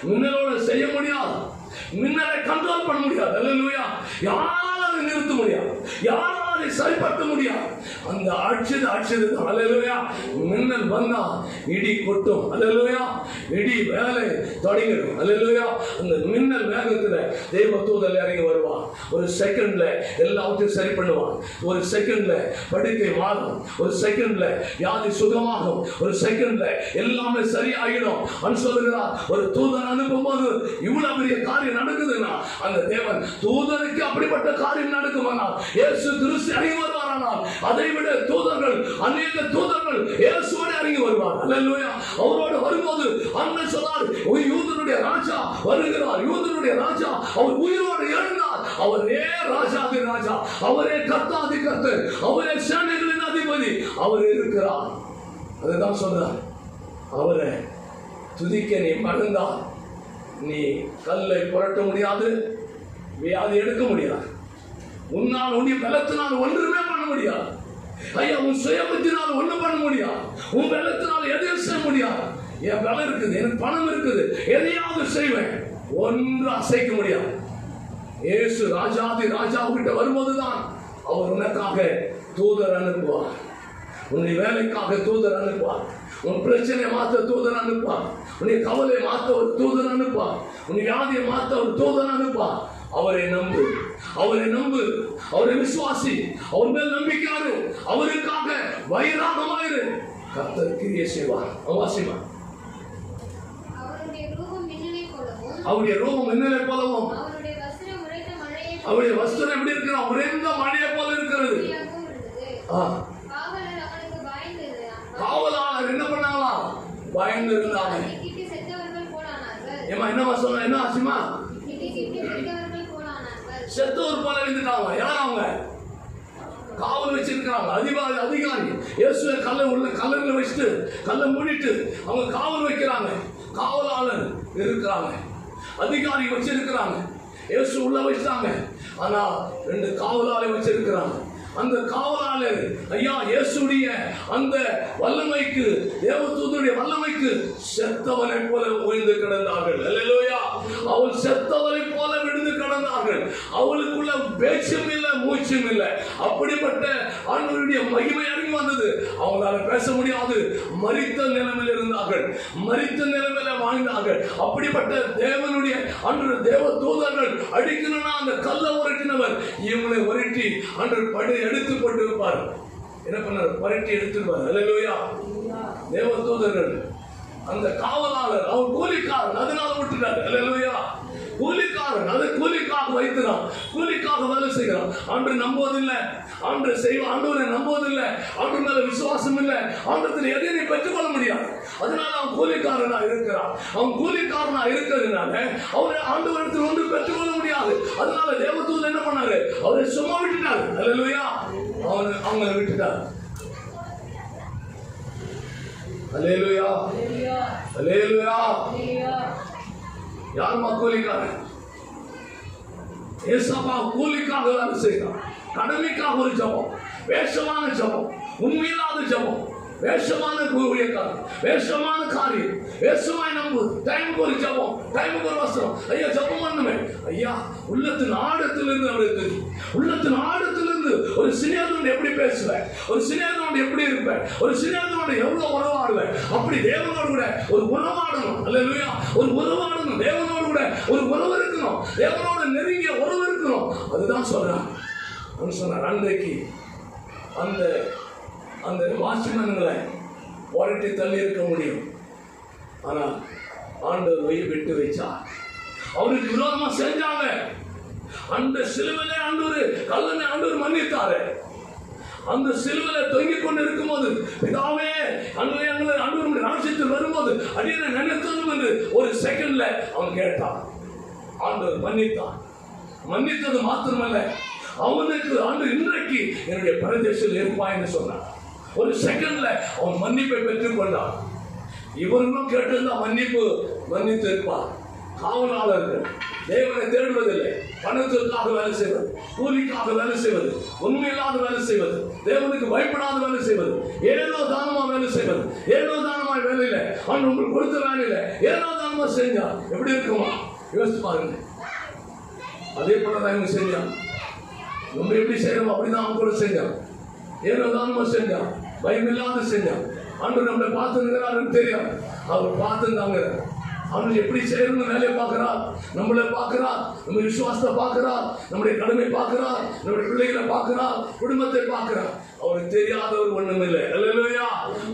மின்னலோட செய்ய முடியாது. மின்னலை கண்ட்ரோல் பண்ண முடியாது. அல்லேலூயா. யாராலும் நிறுத்த முடியாது. யாராலும் சரிப்படுத்த முடியாது. அந்த ஆட்சி அல்லேலூயா. மின்னல் வந்தா இடி கொட்டும். அல்லேலூயா. இடி வேலை தொடங்கிடும். அல்லேலூயா. அந்த மின்னல் வேகத்துல தேவ தூதர் இறங்கி வருவார். ஒரு செகண்ட்ல எல்லாத்தையும் சரி பண்ணுவார். ஒரு செகண்ட்ல படுக்கை மாறும். ஒரு செகண்ட்ல வியாதி சுகமாகும். ஒரு செகண்ட்ல எல்லாமே சரியாகிடும். அவன் சொல்லுகிறார், ஒரு தூதன் அனுப்பும் போது இவ்வளவு பெரிய காரியம் நடக்குதுன்னா அந்த தேவன் தூதனுக்கு அப்படிப்பட்ட காரியம் நடக்குமானால் இயேசு கிறிஸ்து இறங்கி வருவாரானால் அதை விட தூதர்கள், அநேக தூதர்கள் இயேசுவோடு இறங்கி வருவார். அல்லேலூயா. அவரோடு வரும்போது அண்ணன் சொன்னார், யூதனுடைய ராஜா வருகிறார். யூதனுடைய ராஜா அவர் உயிரோடு எழுந்தார். அவரே ராஜாதி ராஜா, அவரே கர்த்தாதி கர்த்தர், அவரே சேனைகளின் அதிபதி, அவர் இருக்கிறார். அதுதான் சொல்றார். அவரை துதிக்க நீ மறந்தால் நீ கல்லை புரட்ட முடியாது, வியாதி எடுக்க முடியாது. உன்னால் உன்னுடைய பலத்தினால் ஒன்றுமே பண்ண முடியாது. ஐயா, உன் சுயபத்தினால் ஒன்றும் பண்ண முடியாது. உன் பலத்தினால் எதையும் செய்ய முடியாது. என் பலம் இருக்குது, எனக்கு பணம் இருக்குது, எதையாவது செய்வேன், ஒன்று அசைக்க முடியாது. இயேசு ராஜாதி ராஜாவிட்ட வரும்போதுதான் அவர் உனக்காக தூதர் அனுப்புவார். உன்னுடைய வேலைக்காக தூதர் அனுப்புவார். உன் பிரச்சனை மாற்ற தூதர் அனுப்புவார். உன்னை கவலை மாற்ற ஒரு தூதர் அனுப்புவார். உன் வியாதியை மாற்ற ஒரு தூதர் அனுப்புவார். அவரை நம்பு, அவரை நம்பு, அவரை விசுவாசி, அவர் மேல் நம்பிக்கையாரு, அவருக்காக வைராகமாயிரு. கர்த்தர் கிரியை செய்வார். அவசியமா அவருடைய ரூபம் மின்னலை போலவும், அவருடைய வஸ்திரம் எப்படி இருக்கிற உறைந்த மழையை போல இருக்கிறது. காவலாளர் என்ன பண்ணாங்களா? பயந்து இருந்தாங்க. ஏமா என்ன சொன்ன? என்ன ஆச்சுமா? செத்தவர் போல இருந்துட்டாங்க. யார் அவங்க? காவல் வச்சிருக்காங்க. அதிகாரி இயேசுவை கல்லறையில் வச்சுட்டு கல்லை மூடிட்டு அவங்க காவல் வைக்கிறாங்க. காவலாளர் இருக்கிறாங்க, அதிகாரி வச்சிருக்கிறாங்க. இயேசு உள்ள வச்சிட்டாங்க. ஆனா 2 காவலாளர் வச்சிருக்கிறாங்க. அந்த காவலாளர் ஐயா இயேசுடைய அந்த வல்லமைக்கு, தேவதூதனுடைய வல்லமைக்கு செத்தவனை போல விழுந்து கிடந்தார்கள். அல்லேலூயா. அவள் செத்தவனை போல விழுந்து கிடந்தார்கள். அவளுக்குள்ள பேச்சும் இல்லை, மூச்சும் இல்லை. அப்படிப்பட்ட ஆண்டவருடைய மகிமை அறிவு வந்தது. அவங்களால பேச முடியாது. மரித்த நிலைமையில் இருந்தார்கள், மரித்த நிலைமையில வாழ்ந்தார்கள். அப்படிப்பட்ட தேவனுடைய அன்று தேவ தூதர்கள் அடிக்கணும்னா அந்த கல்லை உரட்டினவர் இவங்களை உரட்டி அன்று படு எடுத்து போட்டு வைப்பார். என்ன பண்ணார்? பரட்டி எடுத்துப்பார். அல்லேலூயா. தேவ தூதர்கள் அந்த காவலாளர் அவர் கூலிக்காரன், அதனால விட்டுட்டார். அல்லேலூயா. கூலிக்காரன், அதை கூலிக்காக வைத்துறான், கூலிக்காக வேலை செய்கிறான். ஆண்டு நம்புவதில்லை, ஆண்டு செய்வான், ஆண்டவரை நம்புவதில்லை, ஆண்டு மேல விசுவாசம் இல்லை, ஆண்டத்தில் எதையும் பெற்றுக்கொள்ள முடியாது. அதனால அவன் கூலிக்காரனா இருக்கிறான். அவன் கூலிக்காரனா இருக்கிறதுனால அவரை ஆண்டவரத்தில் ஒன்று பெற்றுக்கொள்ள முடியாது. அதனால தேவதூதன் என்ன பண்ணாரு? அவரை சும்மா விட்டுட்டாரு. அல்லேலூயா. அவங்களை விட்டுட்டார். அல்லேலூயா, அல்லேலூயா. யாருமா கூலிக்காரன்? ஏசப்பா கூலிக்காக வேலை செய்கிறான். கடமைக்காக ஒரு ஜபம், வேஷமான ஜபம், உண்மையில்லாத ஜபம், வேஷமான ஊழியக்காரன், வேஷமான காரியம், வேஷமாய் நம்புவது. டைமுக்கு ஒரு ஜபம், டைமுக்கு ஒரு வசனம். ஐயா ஜபம் பண்ணுமே. ஐயா உள்ளத்தின் ஆழத்திலிருந்து அவருக்கு தெரியும். உள்ளத்தின் ஆழத்திலிருந்து ஒரு சினியாதனோட எப்படி பேசுவேன், ஒரு சினியாதனோட எப்படி இருப்பேன், ஒரு சினியாதனோட எவ்வளவு உறவாடுவேன். அப்படி தேவனோடு கூட ஒரு உறவாடணும். அல்லேலூயா. ஒரு உறவாடணும், தேவனோடு கூட ஒரு உறவு இருக்கணும், தேவனோட நெருங்கிய உறவு இருக்கணும். அதுதான் சொல்றான். சொன்னார் அன்றைக்கு அந்த அந்த வாட்ச்மேன்களை புரட்டி தள்ளி இருக்க முடியும். ஆனால் ஆண்டவர் விட்டு வச்சார். அவருக்கு விரோதமா செஞ்சாங்க. அந்த சிலுவையிலே ஆண்டவர் கல்லனை ஆண்டவர் மன்னித்தாரு. அந்த சிலுவையில தொங்கிக் கொண்டு இருக்கும் போது பிதாவே ஆண்டவர் ராஜ்யத்தில் வரும்போது அடியை நினைத்தோம் என்று ஒரு செகண்ட்ல அவன் கேட்டான். ஆண்டவர் மன்னித்தான். மன்னித்தது மாத்திரமல்ல, அவனுக்கு ஆண்டு இன்றைக்கு என்னுடைய பிரதேசத்தில் இருப்பாய்ன்னு சொன்னான். ஒரு செகண்ட்ல அவன் மன்னிப்பை பெற்றுக் கொண்டான். இவர்களும் கேட்டிருந்தா மன்னித்து இருப்பார். காவலாளர்கள் தேவனை தேடுவதில்லை, பணத்திற்காக வேலை செய்வது, கூலிக்காக வேலை செய்வது, உண்மையில்லாத வேலை செய்வது, தேவனுக்கு பயப்படாத வேலை செய்வது, ஏனோ தானமா வேலை செய்வது, ஏனோ தானமாய் வேலையில அவன் உங்களுக்கு கொடுத்த வேலையில ஏனோ தானமா செஞ்சா எப்படி இருக்குமா? யோசிச்சு பாருங்க. அதே போலதான் இவங்க செஞ்சான். நம்ம எப்படி செய்யறோம் அப்படிதான் அவங்க கூட செஞ்சான். ஏனோ தானமா செஞ்சான், பயமில்லாத செஞ்சான். ஆண்டவர் நம்மளை பார்த்துருக்கிறாருன்னு தெரியும். அவர் பார்த்துருந்தாங்க. அவன் எப்படி செய்யணும்னு வேலையை பார்க்கிறார், நம்மளை பார்க்கிறார், நம்ம விசுவாசத்தை பார்க்கிறார், நம்முடைய கடமை பார்க்கிறார், நம்முடைய பிள்ளைகளை பார்க்கிறார், குடும்பத்தை பார்க்கிறார். அவருக்கு தெரியாதவர் ஒண்ணும் இல்லை. அல்லேலூயா.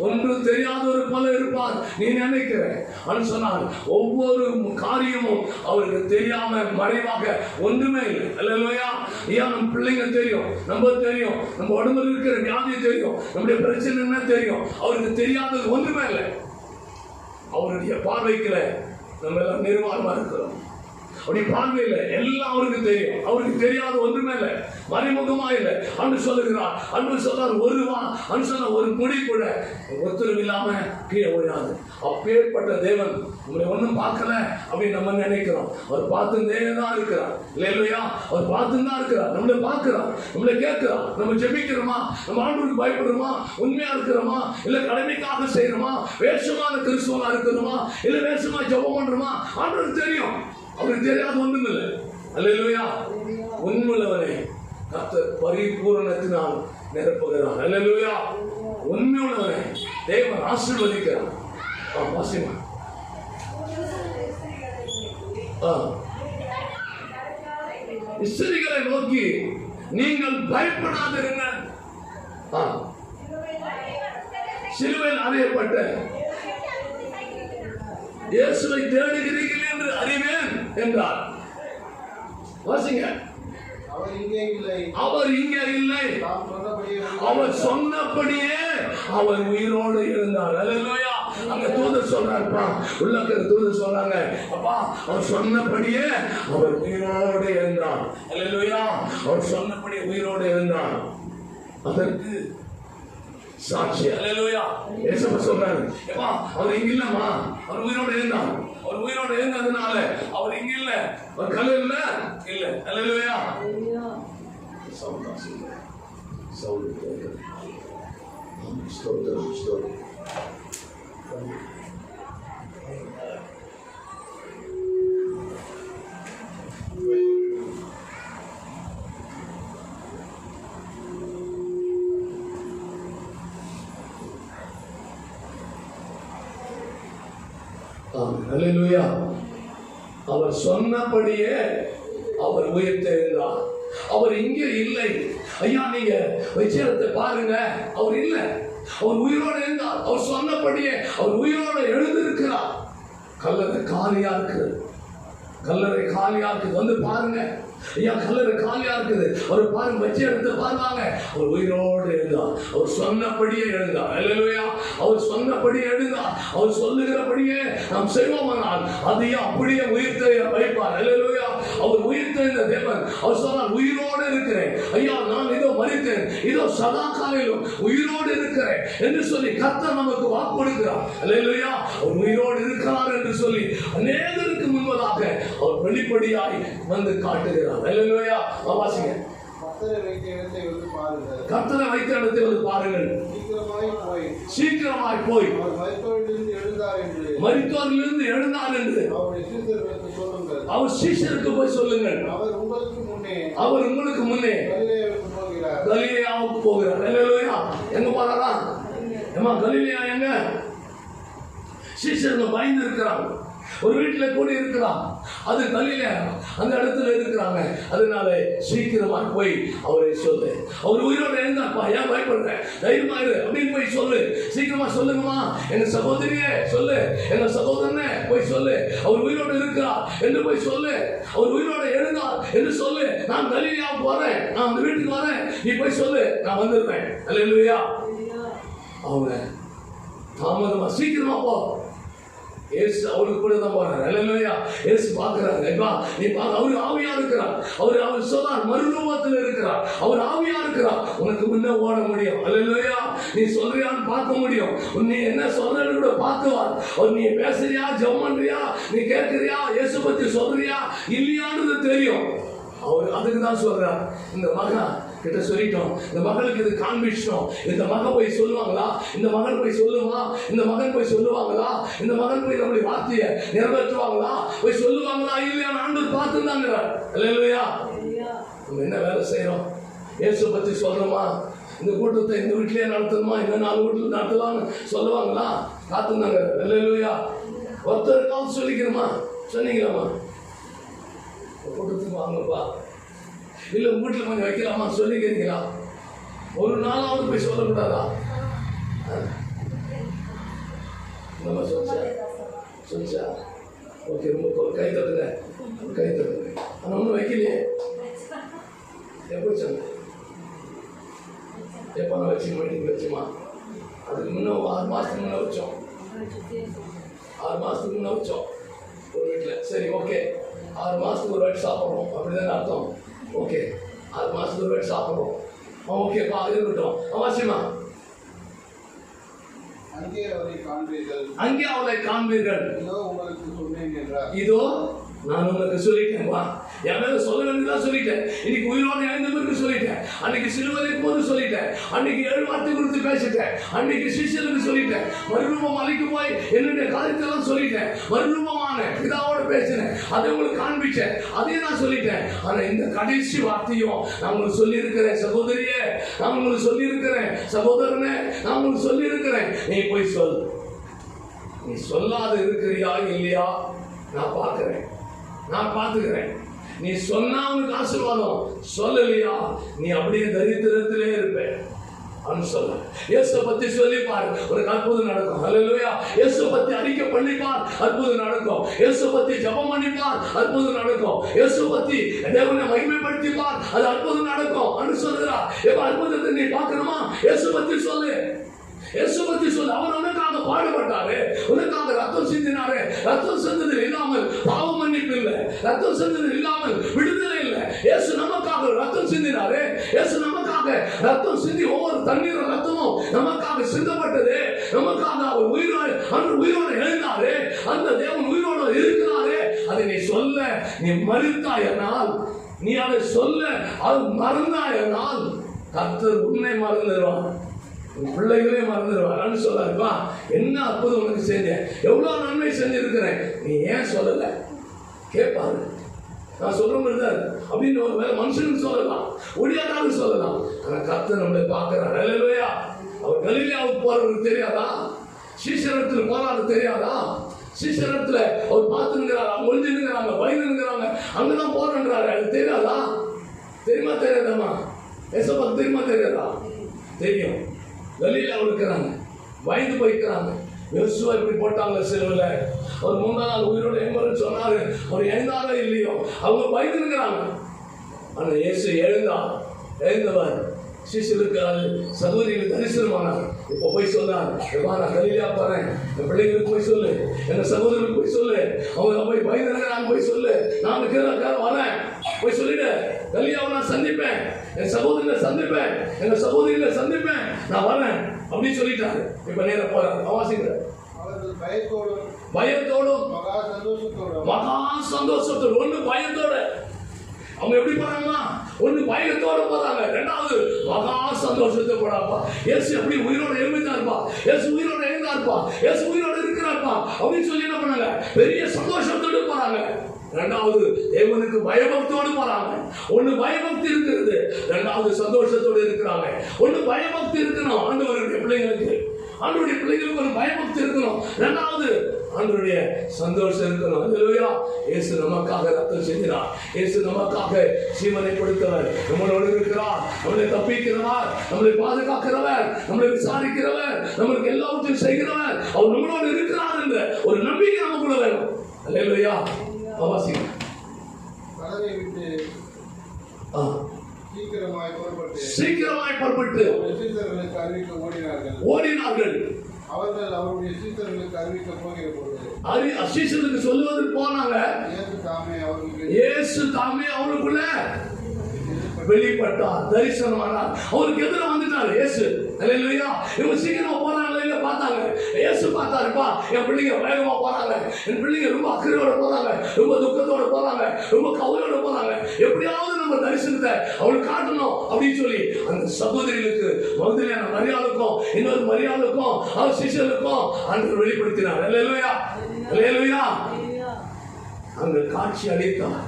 ஒன்று தெரியாதவர் போல இருப்பார் நீ நினைக்கிற. அவன் சொன்னான் ஒவ்வொரு காரியமும் அவருக்கு தெரியாம மறைவாக ஒன்றுமே இல்லை. அல்லேலூயா. ஏன் நம்ம பிள்ளைங்க தெரியும், நம்ம தெரியும், நம்ம உடம்புல இருக்கிற வியாதி தெரியும், நம்முடைய பிரச்சனை என்ன தெரியும். அவருக்கு தெரியாதது ஒன்றுமே இல்லை. அவருடைய பார்வைக்குல நம்ம எல்லாம் நிர்வாணமா இருக்கிறோம். அப்படி பார்வையில் எல்லாம் அவருக்கு தெரியும். அவருக்கு தெரியாத ஒன்றுமே இல்லை, மறைமுகமா இல்லை. அன்று சொல்லுகிறார், அன்று சொன்னார் அன்று சொன்ன ஒரு முடி கூட ஒத்துழைப்பு இல்லாம கீழே விழாது. அப்பேற்பட்ட தேவன் நம்மளை ஒன்றும் பார்க்கல அப்படின்னு நம்ம நினைக்கிறோம். அவர் பார்த்துட்டே தான் இருக்கிறார். இல்லையா? அவர் பார்த்துதான் இருக்கிறார். நம்மளை பார்க்கிறார், நம்மளை கேட்கிறார். நம்ம ஜெபிக்கிறோமா, நம்ம ஆண்டவருக்கு பயப்படுறோமா, உண்மையா இருக்கிறோமா, இல்ல கடமைக்காக செய்யறோமா, வேஷமான கிறிஸ்துவா இருக்கிறோமா, இல்ல வேஷமா ஜெபம் பண்றோமா, ஆண்டவருக்கு தெரியும். அவருக்கு தெரியாத ஒன்றும் இல்லை. அல்லேலூயா. உண்மையுள்ளவனை கர்த்தர் பரிபூரணத்தினால் நிரப்புகிறார். அல்லேலூயா. உண்மையுள்ளவனை தேவன் ஆசீர்வதிக்கிறார். வாசிமா. இஸ்ரவேலை நோக்கி நீங்கள் பயப்படாதிருங்க. சிலுவையில் அறையப்பட்ட இயேசுவை தேடுகிறீர்கள் என்று அறிவேன் என்றார். வாசிங்க. அவர் இங்கே இல்லை, அவர் சொன்னபடியே அவர் உயிரோடு இருந்தார். அல்லேலூயா. அங்க தூதர் சொல்றாருப்பா, உள்ளக்கிற தூதர் சொல்றாங்க, அப்பா அவர் சொன்னபடியே அவர் உயிரோடு இருந்தார். அல்லேலூயா. அவர் சொன்னபடி உயிரோடு இருந்தார். அதற்கு சாட்சி. அல்லேலூயா. இயேசு சொல்றாரு, ஏப்பா அவர் இங்க இல்லம்மா, அவர் உயிரோடு இருந்தார். அவர் உயிரோடு இருந்ததுனால அவர் இங்க இல்ல, அவர் கல்லறையில இல்ல. அல்லேலூயா. அல்லேலூயா. அவர் சொன்னபடியே அவர் உயிர்த்தெழுந்தார். அவர் இங்கே இல்லை. ஐயா நீங்க வச்சிரத்தை பாருங்க, அவர் இல்லை, அவர் உயிரோடு இருந்தார். அவர் சொன்னபடியே அவர் உயிரோடு எழுந்திருக்கிறார். கல்லறை காலியா இருக்கு, கல்லறை காலியா இருக்கு. வந்து பாருங்க ஐயா, கல்லறை காலியா இருக்குது. அவர் பாருங்க, வச்சு எடுத்து பாருங்க, அவர் உயிரோடு எழுந்தார். அவர் சொன்னபடியே எழுந்தார். அல்லேலூயா. அவர் சொன்னபடியே எழுந்தார். அவர் சொல்லுகிறபடியே நாம் செய்வோமானால் அதையே அப்படியே உயிர்த்த வைப்பார். அல்லேலூயா. அவர் உயிர்த்த தேவன். அவர் சொன்னார், உயிரோடு இருக்கிறேன் ஐயா, நான் இதோ மரித்தேன், இதோ சதா காலையிலும் உயிரோடு இருக்கிறேன் என்று சொல்லி கர்த்தர் நமக்கு வாக்கு கொடுக்கிறார். அல்லேலூயா. அவர் உயிரோடு இருக்கிறார் என்று சொல்லி அநேகருக்கு முன்பதாக அவர் வெளிப்படையாய் வந்து காட்டுகிறார். அல்லேலூயா. வாசிங்க. கர்த்தரை வைத்த இடத்தை வந்து பாருங்கள். சீக்கிரமாய் போய் மரித்தோரிலிருந்து எழுந்தார் என்று அவர் சீஷருக்கு போய் சொல்லுங்கள். அவர் உங்களுக்கு முன்னே கலிலேயாவுக்கு போகிறார். அல்லேலூயா. எங்க போறாரா? ஏமா கலிலேயா எங்க? சீஷர்கள் பயந்து இருக்கிறாங்க. ஒரு வீட்டுல கூடி இருக்கிறான், அது கலிலேயா, அந்த இடத்துல இருக்கிறாங்க. அதனால சீக்கிரமா போய் அவரை சொல்லு, அவர் உயிரோடு எழுந்தாப்பா, ஏன் பயப்படுற, தைரியமா இரு அப்படின்னு போய் சொல்லு. சீக்கிரமா சொல்லுங்கம்மா, எங்க சகோதரியே சொல்லு, எங்க சகோதரனே போய் சொல்லு, அவர் உயிரோடு இருக்கிறார் என்று போய் சொல்லு. அவர் உயிரோடு எழுந்தார் என்று சொல்லு. நான் கலிலேயாவுக்கு வரேன், நான் அந்த வீட்டுக்கு வரேன், நீ போய் சொல்லு, நான் வந்துருப்பேன். அல்லேலூயா. அவங்க தாமதமா சீக்கிரமா போ. இயேசு அவருக்கு கூட தான் போறாரு. அல்லேலூயா. இயேசு பார்க்கிறாங்க, நீ பாக்க, அவர் ஆவியா இருக்கிறார். அவர் சொன்னார், மறுரூபத்தில் இருக்கிறார். அவர் ஆவியா இருக்கிறார். உனக்கு முன்ன ஓட முடியும். அல்லேலூயா. நீ சொல்றியான்னு பார்க்க முடியும். நீ என்ன சொல்றன்னு கூட பார்க்குவார். அவர் நீ பேசுறியா, ஜெபம் பண்றியா, நீ கேட்கறியா, இயேசு பத்தி சொல்றியா இல்லையான்னு தெரியும். அவர் அதுக்கு தான் சொல்றார். இந்த மகன் கிட்ட சொல்லிட்டோம், இந்த மகளுக்கு இது காண்பிச்சோம், இந்த மகன் போய் சொல்லுவாங்களா, இந்த மகன் போய் சொல்லுவா, இந்த மகன் போய் சொல்லுவாங்களா, இந்த மகன் போய் நம்முடைய வார்த்தையை நிறைவேற்றுவாங்களா, போய் சொல்லுவாங்களா இல்லையா, ஆண்டவர் பார்த்துதாங்கிறார். அல்லேலூயா. நம்ம என்ன வேலை செய்யறோம்? இயேசு பத்தி சொல்றோமா? இந்த கூட்டத்தை இந்த வீட்டிலேயே நடத்தணுமா, இந்த 4 வீட்டில் நடத்தலாம்னு சொல்லுவாங்களா? காத்துந்தாங்க. அல்லேலூயா. ஒருத்தருக்காவது சொல்லிக்கிறோமா? சொன்னீங்களாமா? கூட்டத்துக்கு வாங்கப்பா, இல்ல வீட்டுல கொஞ்சம் வைக்கலாமா சொல்லிக்கிறீங்களா? ஒரு நாளாவது போய் சொல்லக்கூடாதா? சொல்லிச்சா? ஓகே, ரொம்ப கை தட்டுங்க, கை தட்டுங்க. ஆனா ஒன்றும் வைக்கலையே. எப்போ சொன்ன? எப்போ நான் வச்சு மீட்டிங் வச்சுமா? அதுக்கு முன்ன 6 மாசத்துக்கு முன்ன வச்சோம். 6 மாசத்துக்கு முன்ன வச்சோம் ஒரு வீட்டில். சரி, ஓகே. 6 மாசத்துக்கு ஒரு வாட்டி சாப்பிட்றோம், அப்படிதான் அர்த்தம். ஓகே, 6 மாசத்துக்கு ஒரு வாட்டி சாப்பிட்றோம். ஓகேப்பா, இருக்கட்டும். அவசியமா அங்கே அவளை காண்பீர்கள். இதோ நான் உங்களுக்கு சொல்லிட்டேன்பா. என் சொல்ல வேண்டியதான் சொல்லிட்டேன். இன்னைக்கு உயிரோடு எழுந்த பிறகு சொல்லிட்டேன். அன்னைக்கு சிலுவைக்கு போது சொல்லிட்டேன். அன்னைக்கு 7 வார்த்தை குறித்து பேசிட்டேன். அன்னைக்கு சிஷ்யருக்கு சொல்லிட்டேன். மறுரூபம் அழைக்கு போய் என்னுடைய காரியத்தெல்லாம் சொல்லிட்டேன். மறுரூபமான பிதாவோட பேசினேன், அதை உங்களுக்கு காண்பிச்சேன், அதையும் நான் சொல்லிட்டேன். ஆனா இந்த கடைசி வார்த்தையும் நான் உங்களுக்கு சொல்லி இருக்கிறேன். சகோதரியே, நான் உங்களுக்கு சொல்லி இருக்கிறேன். சகோதரனே, நான் உங்களுக்கு சொல்லி இருக்கிறேன். நீ போய் சொல். நீ சொல்லாத இருக்கிறியா இல்லையா நான் பார்க்கிறேன், நான் பார்த்துக்கிறேன். நீ சொன்னா உனக்கு ஆசீர்வாதம், சொல்லலையா நீ அப்படியே தரித்திரத்திலே இருப்ப. சொல்ல இயேசு பத்தி சொல்லி பாரு, உனக்கு அற்புதம் நடக்கும். அல்லேலூயா. இயேசு பத்தி அறிக்கை பண்ணிப்பார், அற்புதம் நடக்கும். இயேசு பத்தி ஜெபம் பண்ணிப்பார், அற்புதம் நடக்கும். இயேசு பத்தி தேவனை மகிமைப்படுத்திப்பார், அது அற்புதம் நடக்கும் என்று சொல்கிறார். எப்ப அற்புதத்தை நீ பார்க்கணுமா? இயேசு பத்தி சொல்லு, இயேசு பத்தி சொல்லு. அவர் உனக்காக பாடுபட்டாரு, உனக்காக ரத்தம் சிந்தினாரு. ரத்தம் சிந்ததில் இல்லாமல் பாவ மன்னிப்பு இல்லை, ரத்தம் சிந்ததில் இல்லாமல் விடுதலை இல்லை. இயேசு நமக்காக ரத்தம் சிந்தினாரு, இயேசு நமக்காக நமக்காக ரத்தம் சிந்தி, ஒவ்வொரு தண்ணீரும் ரத்தமும் நமக்காக சிந்தப்பட்டது. நமக்காக அவர் உயிரோடு எழுந்தாரு. அந்த தேவன் உயிரோடு இருக்கிறாரு. அதை நீ சொல்ல, நீ மறுத்தாயனால், நீ அதை சொல்ல அது மறந்தாயனால் கர்த்தர் உன்னை மறந்துடுவான், பிள்ளைகளே மறந்துடுவான்னு சொல்லாருப்பா. என்ன அற்புதம் உனக்கு செஞ்சேன், எவ்வளவு நன்மை செஞ்சிருக்கிறேன், நீ ஏன் சொல்லல கேட்பாரு. நான் சொல்ற மாதிரிதான் அப்படின்னு ஒரு வேலை மனுஷனுக்கு சொல்லலாம், ஒடியாதாலும் சொல்லலாம். ஆனா கர்த்தர் நம்மளை பார்க்கிறார். அல்லேலூயா. அவர் கலிலேயாவுக்கு போறவருக்கு தெரியாதா? சீசரத்துல போறாரு தெரியாதா? சீசரத்துல அவர் பார்த்துங்கிறாங்க, ஒழிஞ்சுங்கிறாங்க, பயந்துங்கிறாங்க, அங்கதான் போறேன்றாரு. அது தெரியாதா? தெரியுமா தெரியாதாமா? ஏசப்பாக்கு தெரியுமா தெரியாதா? தெரியும். கலிலேயாவில் இருக்கிறாங்க, பயந்து போய்க்கிறாங்க. யோசுவா இப்படி போட்டாங்க சிலுவையில. அவர் 3ஆம் நாள் உயிரோடு எழுந்தாருன்னு சொன்னாரு. அவர் எழுந்தாரோ இல்லையோ, அவங்க பயந்துங்கிறாங்க. ஆனா இயேசு எழுந்தவர் சீசருக்கு சகோதரிகளுக்கு தரிசனமானார். இப்ப போய் சொன்னார், நான் கலிலேயா போறேன், என் பிள்ளைங்களுக்கு போய் சொல்லு, என் சகோதரர்களுக்கு போய் சொல்லு, அவங்க போய் பயந்துங்கிறாங்க, போய் சொல்லு, நான் வரேன், போய் சொல்லிடு, கலிலேயாவை நான் சந்திப்பேன், என் சகோதரனை சந்திப்பேன், எங்க சகோதரிகளை சந்திப்பேன், நான் வரேன் அப்படின்னு சொல்லிட்டாரு. இப்ப நேர போறாரு. வாசிக்கிறேன். பயத்தோடும் மகா சந்தோஷத்தோடு, ஒண்ணு பயத்தோட அவங்க எப்படி போறாங்களா, ஒண்ணு பயத்தோட போறாங்க, ரெண்டாவது மகா சந்தோஷத்தை போறாப்பா. இயேசு எப்படி உயிரோட எழுந்தாருப்பா, இயேசு உயிரோட எழுந்தாருப்பா, இயேசு உயிரோட இருக்கிறாருப்பா அப்படின்னு சொல்லி என்ன பண்ணாங்க, பெரிய சந்தோஷத்தோடு போறாங்க. ரெண்டாவது தேவனுக்கு பயபக்தியோடு போறாங்க. ஒண்ணு பயபக்தி இருக்கிறது, ரெண்டாவது சந்தோஷத்தோடு இருக்கிறாங்க. ஒண்ணு பயபக்தி இருக்கணும் ஆண்டவருடைய பிள்ளைங்களுக்கு, ஆண்டவருடைய பிள்ளைகளுக்கு ஒரு பயபக்தி இருக்கணும். ரெண்டாவது ஆண்டவருடைய சந்தோஷம் இருக்கணும். அல்லேலூயா. இயேசு நமக்காக ரத்தம் செஞ்சார், இயேசு நமக்காக ஜீவனை கொடுத்தவர், நம்மளோடு இருக்கிறார், நம்மளை தப்பிக்கிறவர், நம்மளை பாதுகாக்கிறவர், நம்மளை விசாரிக்கிறவர், நம்மளுக்கு எல்லாவற்றையும் செய்கிறவர், அவர் நம்மளோடு இருக்கிறார் என்ற ஒரு நம்பிக்கை நமக்குள்ள வேணும். அல்லேலூயா. சீக்கிரமாய் புறப்பட்டு ஓடினார்கள். அவர்கள் அவருடைய சீசர்களுக்கு அறிவிக்க போகிற பொழுது சீசர்களுக்கு சொல்லுவதற்கு போனாங்க. இயேசு தாமே அவருக்குள்ள வெளிப்பட்டார், தரிசனமானார், அவருக்கு எதிர வந்துட்டார் இயேசு. அல்லேலூயா. இவங்க சீக்கிரமா போறாங்க, இல்ல பார்த்தாங்க, இயேசு பார்த்தாருப்பா, என் பிள்ளைங்க வேகமா போறாங்க, என் பிள்ளைங்க ரொம்ப அக்கறையோட போறாங்க, ரொம்ப துக்கத்தோட போறாங்க, ரொம்ப கவலையோட போறாங்க, எப்படியாவது நம்ம தரிசனத்தை அவளுக்கு காட்டணும் அப்படின்னு சொல்லி அந்த சகோதரிகளுக்கு மகதலேனா மரியாளுக்கும் இன்னொரு மரியாளுக்கும் அவர் சிஷ்யர்களுக்கும் ஆண்டவர் வெளிப்படுத்தினார். அல்லேலூயா. அல்லேலூயா. அங்க காட்சி அளித்தார்,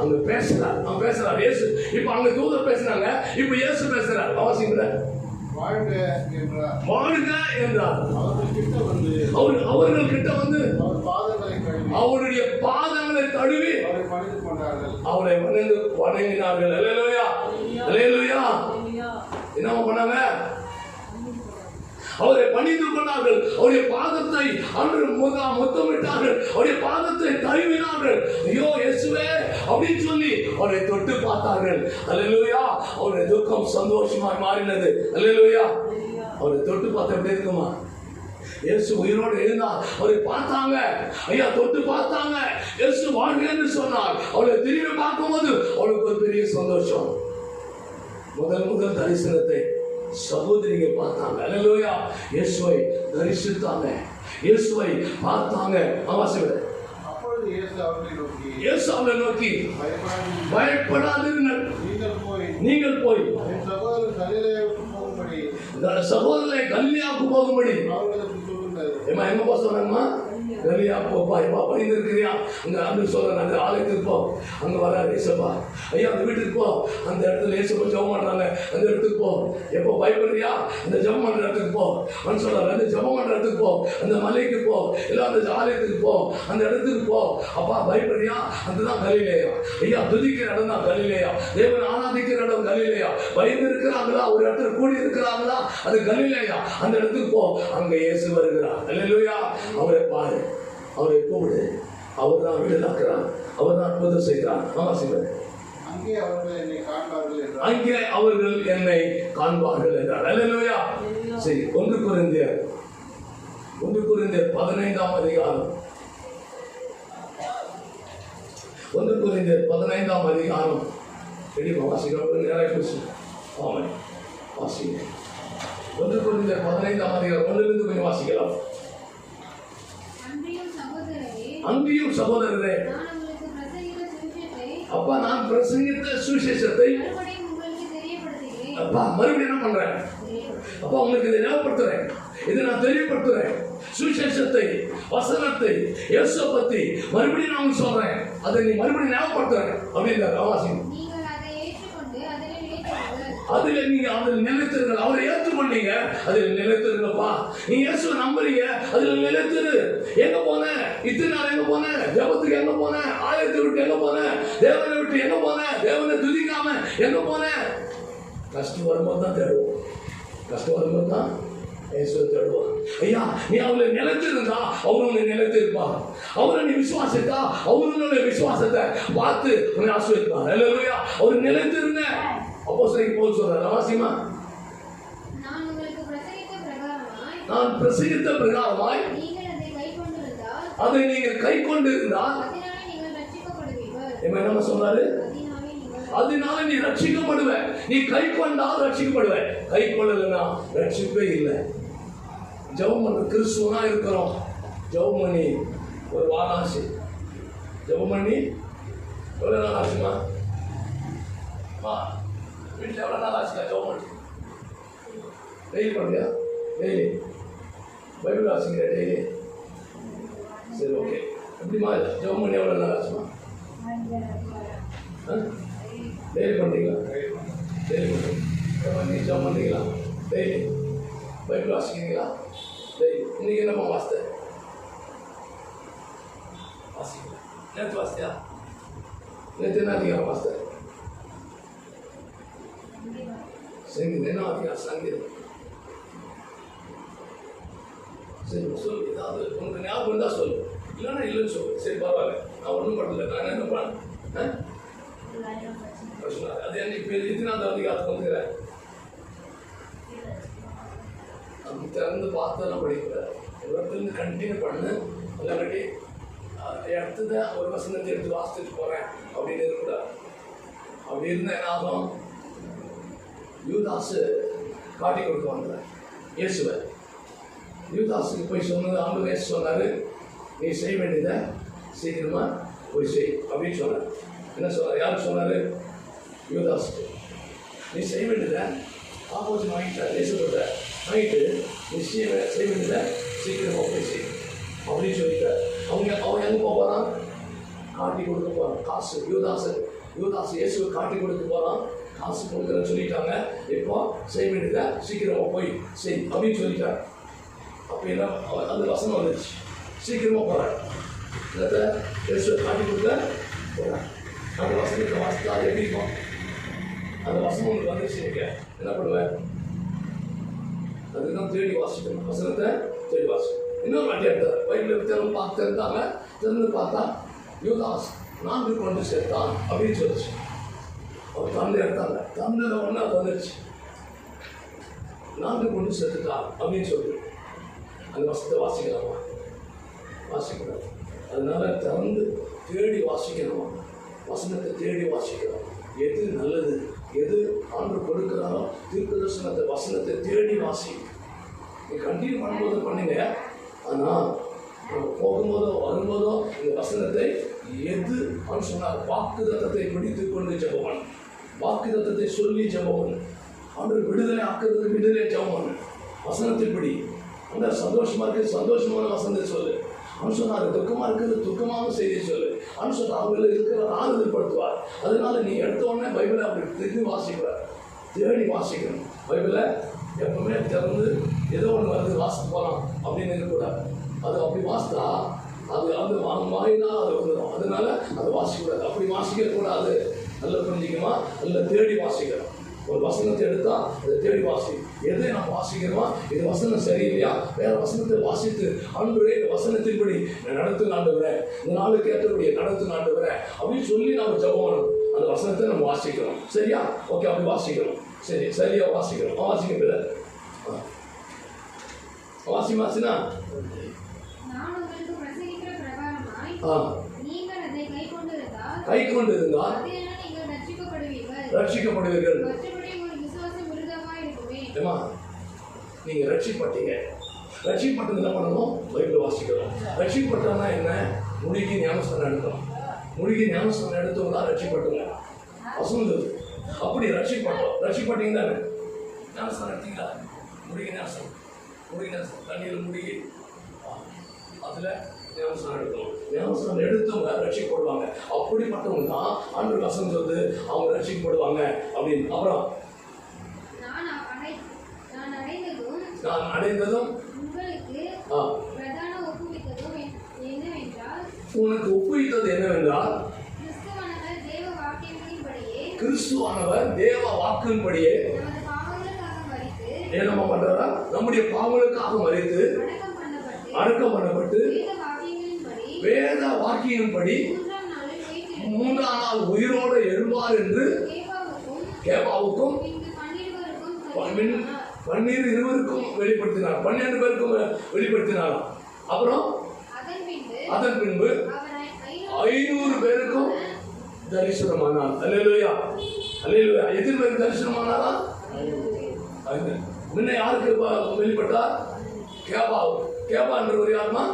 அங்க பேசுறார், அவன் பேசுறார் இயேசு. இப்ப அங்க தூதர் பேசுறாங்க, இப்ப இயேசு பேசுறார். வாசிங்க. வாழ்க என்றார், வாழ்க என்றார். அவர்கள் கிட்ட வந்து அவருடைய பாதங்களை தழுவி அவரை வணங்கினார்கள். அல்லேலூயா. அல்லேலூயா. என்ன பண்ணாங்க? அவரை பணிந்து கொண்டார்கள், அவருடைய பாதத்தை முத்தமிட்டார்கள், அவருடைய பாதத்தை தழுவினார்கள். ஐயோ இயேசுவே அப்படின்னு சொல்லி அவரை தொட்டு பார்த்தார்கள். அல்லேலூயா. அவருடைய துக்கம் சந்தோஷமாய் மாறினது. அல்லேலூயா. அவரை தொட்டு பார்த்த எப்படி இருக்குமா? இயேசு உயிரோடு எழுந்தார், அவரை பார்த்தாங்க, ஐயா தொட்டு பார்த்தாங்க, இயேசு வாழ்க என்று சொன்னார். அவளை திரும்பி பார்க்கும்போது அவளுக்கு ஒரு பெரிய சந்தோஷம். முதல் தரிசனத்தை சகோதரிகள் பார்த்தாங்க. அல்லேலூயா. இயேசுவை தரிசித்தாங்க, இயேசுவை பார்த்தாங்க. அப்பொழுது இயேசு அவர்களை நோக்கி பயப்படாதீர்கள், நீங்கள் போய் சகோதரரை கலிலேயாவுக்கு போகும்படி எங்க போக சொன்னாங்கம்மா? கலிலேயா போப்பா, எப்பா பயந்து இருக்கிறியா? அங்க சொல்றேன், அந்த ஆலயத்துக்கு போ, அங்க வராது ஏசப்பா. ஐயா அந்த வீட்டுக்கு போ, அந்த இடத்துல ஏசப்பா ஜெபம் பண்றாங்க, அந்த இடத்துக்கு போ. எப்போ பயப்படுறியா? அந்த ஜெபம் பண்ற இடத்துக்கு போ அப்படின்னு சொல்றாரு. அந்த ஜெபம் பண்ற இடத்துக்கு போ, அந்த மலைக்கு போ, இல்ல அந்த ஆலயத்துக்கு போ, அந்த இடத்துக்கு போ. அப்பா பயப்படுறியா? அதுதான் கலிலேயா. ஐயா துதிக்கிற இடம் தான் கலிலேயா, தேவன் ஆராதிக்கிற இடம் கலிலேயா. பயந்து இருக்கிறாங்களா? ஒரு இடத்துல கூடி இருக்கிறாங்களா? அது கலிலேயா. அந்த இடத்துக்கு போ, அங்க இயேசு வருகிறார். அல்லேலூயா. அவரை பாரு, அவரை கூப்பிடு, அவர் தான் விடுதலாக்குறார், அவர் தான் அற்புதம் செய்கிறார். அங்கே அவர்கள் என்னை காண்பார்கள் என்றார். அல்லேலூயா. சரி, 1 கொரிந்தியர் 15ஆம் அதிகாரம், 1 கொரிந்தியர் 15ஆம் அதிகாரம். வாசிக்கிறோம். ஆமென். வாசிங்க. 1 கொரிந்தியர் 15ஆம் அதிகாரம் 1லிருந்து கொஞ்சம் வாசிக்கலாம். அன்றியும் சகோதரரே, அப்பா நான் பிரசங்கித்த சுவிசேஷத்தை அப்பா மறுபடியும் என்ன பண்றேன்? அப்பா உங்களுக்கு இதை ஞாபகப்படுத்துறேன், இதை நான் தெரியப்படுத்துறேன். சுவிசேஷத்தை, வசனத்தை, இயேசுவை பத்தி மறுபடியும் நான் உங்களுக்கு சொல்றேன், அதை நீ மறுபடியும் ஞாபகப்படுத்துறேன் அப்படின்றார். வாசிங்க. அதுல நீங்க அதில் நிலைத்திருங்கள். அவரை ஏற்றுக்கொண்டீங்க, அதில் நிலைத்திருங்கப்பா. நீ இயேசுவை நம்புறீங்க, அதுல நிலைத்திரு. எங்க போன? இத்தனை நாள் எங்க போன? ஜபத்துக்கு எங்க போன? ஆலயத்தை விட்டு எங்க போன? தேவனை விட்டு எங்க போன? தேவனை துதிக்காம எங்க போன? கஷ்டம் வரும்போது தான் தேடுவோம். கஷ்டம் வரும்போது தான் இயேசுவை தேடுவோம். ஐயா, நீ அவளை நிலைத்திருந்தா அவரு உன்னை நிலைத்திருப்பார். அவரை நீ விசுவாசித்தா அவருடைய விசுவாசத்தை பார்த்து உன்னை ஆசீர்வதிப்பார். அல்லேலூயா. அவர் நிலைத்திருங்க. அப்போஸ்தலன் பவுல் சொல்றார். வாசிமா. நான் பிரசங்கித்த பிரகாரமாய் அதை நீங்கள் கை கொண்டு இருந்தால் என்ன சொல்றாரு? அதனால நீ ரட்சிக்கப்படுவ. நீ கை கொண்டால் ரட்சிக்கப்படுவ. கை கொள்ளலன்னா ரட்சிப்பே இல்லை. ஜெபம் பண்ண கிறிஸ்துவனா இருக்கிறோம். ஜெபம் பண்ணி ஒரு வாராசி ஜெபம் பண்ணி எவ்வளவு நாள் ஆச்சுமா? வீட்டில் எவ்வளோ நாள் ஆச்சுக்கா ஜெபம் பண்ணி? டெய்லி பண்ணுறியா? டெய்லி பைபிள் வாசிக்கிற டெய்லி? சரி, ஓகே. எப்படிமா ஜெபம் பண்ணி எவ்வளோ நாள் ஆச்சுமா? டெய்லி பண்ணுறீங்களா? டெய்லி பண்ணுறீங்க. ஜெபம் பண்ணுறீங்களா? டெய்லி பைபிள் வாசிக்கிறீங்களா? டெய்லி. இன்னைக்கு என்னம்மா வாசித்த? வாசிக்கல. நேற்று வாசித்தியா? நேற்று என்ன அதிகாரம் வாசித்த? சங்கீதம். என்ன அதிகாரம்? சங்கீதம். சரி சொல்லு. ஏதாவது உனக்கு ஞாபகம் இருந்தால் சொல்லு, இல்லைன்னா இல்லைன்னு சொல்லு. சரி பரவாயில்ல, நான் ஒன்றும் பண்ணல. நான் என்ன பண்ணேன்? அது என்ன இப்போ எத்தனாவது அதிகாரத்துக்கு வந்துக்கிறேன்? அப்படி திறந்து பார்த்தெல்லாம் படிக்கக்கூடாது. ஒரு இடத்துலேருந்து கண்டினியூ பண்ணு. இல்லாட்டி அடுத்ததை ஒரு வசனத்தை எடுத்து வாசிச்சுட்டு போகிறேன் அப்படின்னு இருக்கக்கூடாது. அப்படி இருந்தால் என்ன ஆகும்? யூதாசு காட்டி கொடுக்க வந்தார் இயேசுவை. யூதாஸுக்கு போய் சொன்னது ஆண்டவர் இயேசு சொன்னார், நீ செய்ய வேண்டியதை சீக்கிரமா போய் செய் அப்படின்னு சொன்னார். என்ன சொன்னார்? யாருக்கு சொன்னார்? யூதாஸுக்கு. நீ செய்ய வேண்டியதை ஆப்போசிட் வாங்கிட்டார். இயேசுகிட்ட வாங்கிட்டு நீ செய்ய வேண்டியதை சீக்கிரமா போய் செய் அப்படின்னு சொல்லிட்டார். அவன் எங்கே போகிறான்? காட்டி கொடுக்க போகிறான் காசு. யூதாஸ் இயேசுவை காட்டி கொடுக்க போகிறான். காசு கொடுக்குறேன்னு சொல்லிட்டாங்க. இப்போ செய்ய வேண்டியதை சீக்கிரமா போய் செய் அப்படின்னு சொல்லிட்டார். அப்படின்னா அந்த வசனம் வந்துச்சு. சீக்கிரமாக போகிறார். இதை இயேசுவை காட்டி கொடுக்க போகிறார். அந்த வசனத்தை வாசித்தா அது எப்படி இருக்கும்? அந்த வசனம் உங்களுக்கு வந்துச்சு. என்ன பண்ணுவேன்? அதுதான் தேடி வாசிக்கணும். வசனத்தை தேடி வாசிக்கணும். இன்னொரு வாட்டி எடுத்தார். பைபிள் திறந்து பார்த்து இருந்தாங்க. திறந்து பார்த்தா யூதாஸ் 4 கொண்டு சேர்த்தான் அப்படின்னு சொல்லிச்சு. அவர் தந்தை எடுத்தாங்க. தந்தை ஒன்று அது வந்துடுச்சு. 4 கொண்டு சேர்த்துட்டான் அப்படின்னு சொல்லி அந்த வசனத்தை வாசிக்கலாமா? வாசிக்கணும். அதனால திறந்து தேடி வாசிக்கணுமா? வசனத்தை தேடி வாசிக்கணும். எது நல்லது, எது ஆண்டு கொடுக்கிறாரோ தீர்க்கதரிசனத்தை வசனத்தை தேடி வாசி. நீ கண்டினியூ பண்ணும்போது பண்ணுங்க. ஆனால் போகும்போதோ வரும்போதோ இந்த வசனத்தை எது சொன்னார்? வாக்குத்தத்தத்தை பிடித்து கொண்டு ஜெபம். வாக்குத்தத்தத்தை சொல்லி ஜெபம். ஆண்டு விடுதலை ஆக்குறது விடுதலை ஜெபம். வசனத்தை பிடி. அந்த சந்தோஷமா இருக்குது சந்தோஷமான வசனத்தை சொல்லு. சொன்னார் துக்கமாக இருக்கிறது துக்கமான செய்தியை சொல்லு. சொன்னார் அவங்களை இருக்கிற ஆறுதல் படுத்துவார். அதனால நீ எடுத்த உடனே பைபிளை அப்படி திரும்பி வாசிக்கிறார். தேடி வாசிக்கணும். பைபிளை எப்பவுமே திறந்து ஏதோ ஒன்று வந்து வாசித்து போகலாம் அப்படின்னு இருக்கக்கூடாது. அது அப்படி வாசித்தா அது அந்த வாயினால் அது வந்துடும். அதனால அதை வாசிக்கக்கூடாது. அப்படி வாசிக்கக்கூடாது. நல்லா புரிஞ்சிக்கமா? நல்லா தேடி வாசிக்கணும். ஒரு வசனத்தை எடுத்தால் அதை தேடி வாசி. எதை நாம் வாசிக்கிறோமா? இது வசனம் சரியில்லையா? வேற வசனத்தை வாசித்து ஆண்டவரே இந்த வசனத்தின்படி நடத்து ஆண்டவரேன், இந்த நாளுக்கு ஏற்றபடியே நடத்து ஆண்டவரேன் அப்படின்னு சொல்லி நம்ம ஜெபம். அந்த வசனத்தை நம்ம வாசிக்கிறோம். சரியா? ஓகே, அப்படி வாசிக்கிறோம். சரி, சரியா வாசிக்கிறோம். வாசிக்கிறது வாசிமாச்சுன்னா கை கொண்டு இருந்தால் ரட்சிக்கப்படுவீர்கள். ஏமா நீங்க ரட்சிப்பட்டீங்க, ரட்சிப்பட்டது என்ன பண்ணணும்? பைபிள் வாசிக்கணும். ரட்சிப்பட்டோம்னா என்ன? முழுகி ஞானஸ்தானம் எடுக்கணும். முழுகி ஞானஸ்தானம் எடுத்தவங்க தான் ரட்சிப்பட்டவங்க. வசந்தது அப்படி ரட்சிப்பட்டோம். ரட்சிப்பட்டீங்க தானே? ஞானஸ்தானம் எடுத்தீங்களா? முழுகி ஞானஸ்தானம், முழுகி ஞானஸ்தானம் தண்ணீர் முழுகி அதுல ஞானஸ்தானம் எடுக்கணும். ஞானஸ்தானம் எடுத்தவங்க ரட்சிக்கப்படுவாங்க. அப்படிப்பட்டவங்க தான் ஆண்டவர் வசனம் சொல்லுது அவங்க ரட்சிக்கப்படுவாங்க அப்படின்னு. அப்புறம் நான் அடைந்ததும் உனக்கு ஒப்புவித்தது என்னவென்றால் கிறிஸ்துவானவர் தேவ வாக்கின்படியே என்ன பண்றாரா? நம்முடைய பாவங்களுக்காக மரித்து அடக்கம் பண்ணப்பட்டு வேத வாக்கியின்படி 3ஆம் நாள் உயிரோடு எழுவார் என்று கேபாவுக்கும் 12 இருவருக்கும் வெளிப்படுத்தினார். 12 பேருக்கும் வெளிப்படுத்தினார். அப்புறம் அதன் பின்பு 500 பேருக்கும் தரிசனமானார். அல்லேலூயா, அல்லேலூயா. எத்தனை பேருக்கு தரிசனமானாரா? முன்ன யாருக்கு வெளிப்பட்டார்? கேபா. கேபா என்றவர் யாருமா?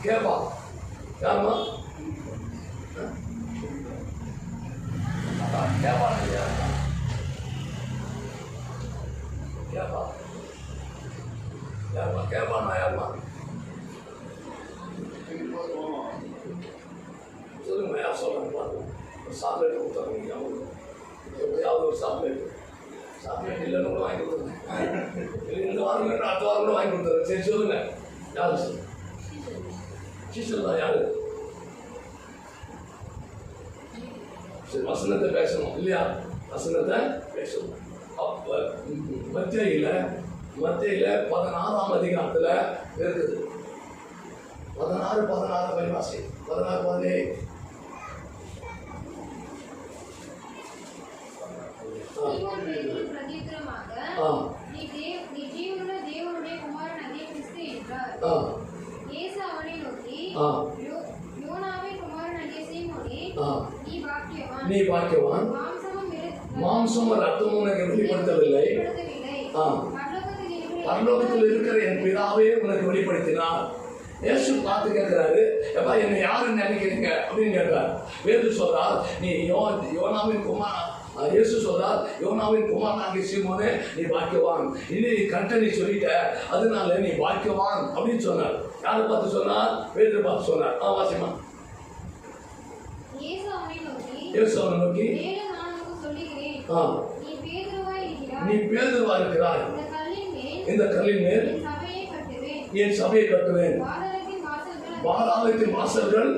கேபா யாருமா? கேபா கேபா யாருமா? கேபானா யாருமா? சொல்லுங்க, யார் சொல்றாங்க பாருங்க. ஒரு சாக்லேட் கொடுத்தாங்க, எப்படியாவது ஒரு சாக்லேட் இல்லைன்னு கூட வாங்கி கொடுத்துருங்க. இந்த வாரம் இல்லை, அடுத்த வாரம் கூட வாங்கி கொடுத்துருங்க. சரி சொல்லுங்க, யாரு சொல்லுங்க? டீச்சர் தான் யாரு? சரி, வசனத்தை பேசணும் இல்லையா? வசனத்தை பேசணும். அப்ப மத்தியில 16ஆம் அதிகாரத்துல இருக்குது. 16 பரிவாசி 16 நீ பாக்கியவான், மாம்சமும் ரத்தமும் உனக்கு வெளிப்படுத்தவில்லை, பரலோகத்தில் இருக்கிற என் பிதாவே உனக்கு வெளிப்படுத்தினார். இயேசு பார்த்து கேட்கிறாரு, எப்பா என்னை யாருன்னு நினைக்கிறீங்க அப்படின்னு கேட்கிறார். வேறு சொல்றார், நீ யோனாவின் குமாரன். இயேசு சொல்றார், யோனாவின் குமாரனாகிய சீமோனே நீ பாக்கியவான். இனி நீ கண்டனை சொல்லிட்ட, அதனால நீ பாக்கியவான் அப்படின்னு சொன்னார். யாரை பார்த்து சொன்னார்? பேதுரு பார்த்து சொன்னார். வாசிமா. இயேசு அவனை நோக்கி, நீ பேதுருவா இருக்கிறாய், இந்த கல்லின் மேல் என் சபையை கட்டுவேன், பாதாளத்தின் வாசல்கள்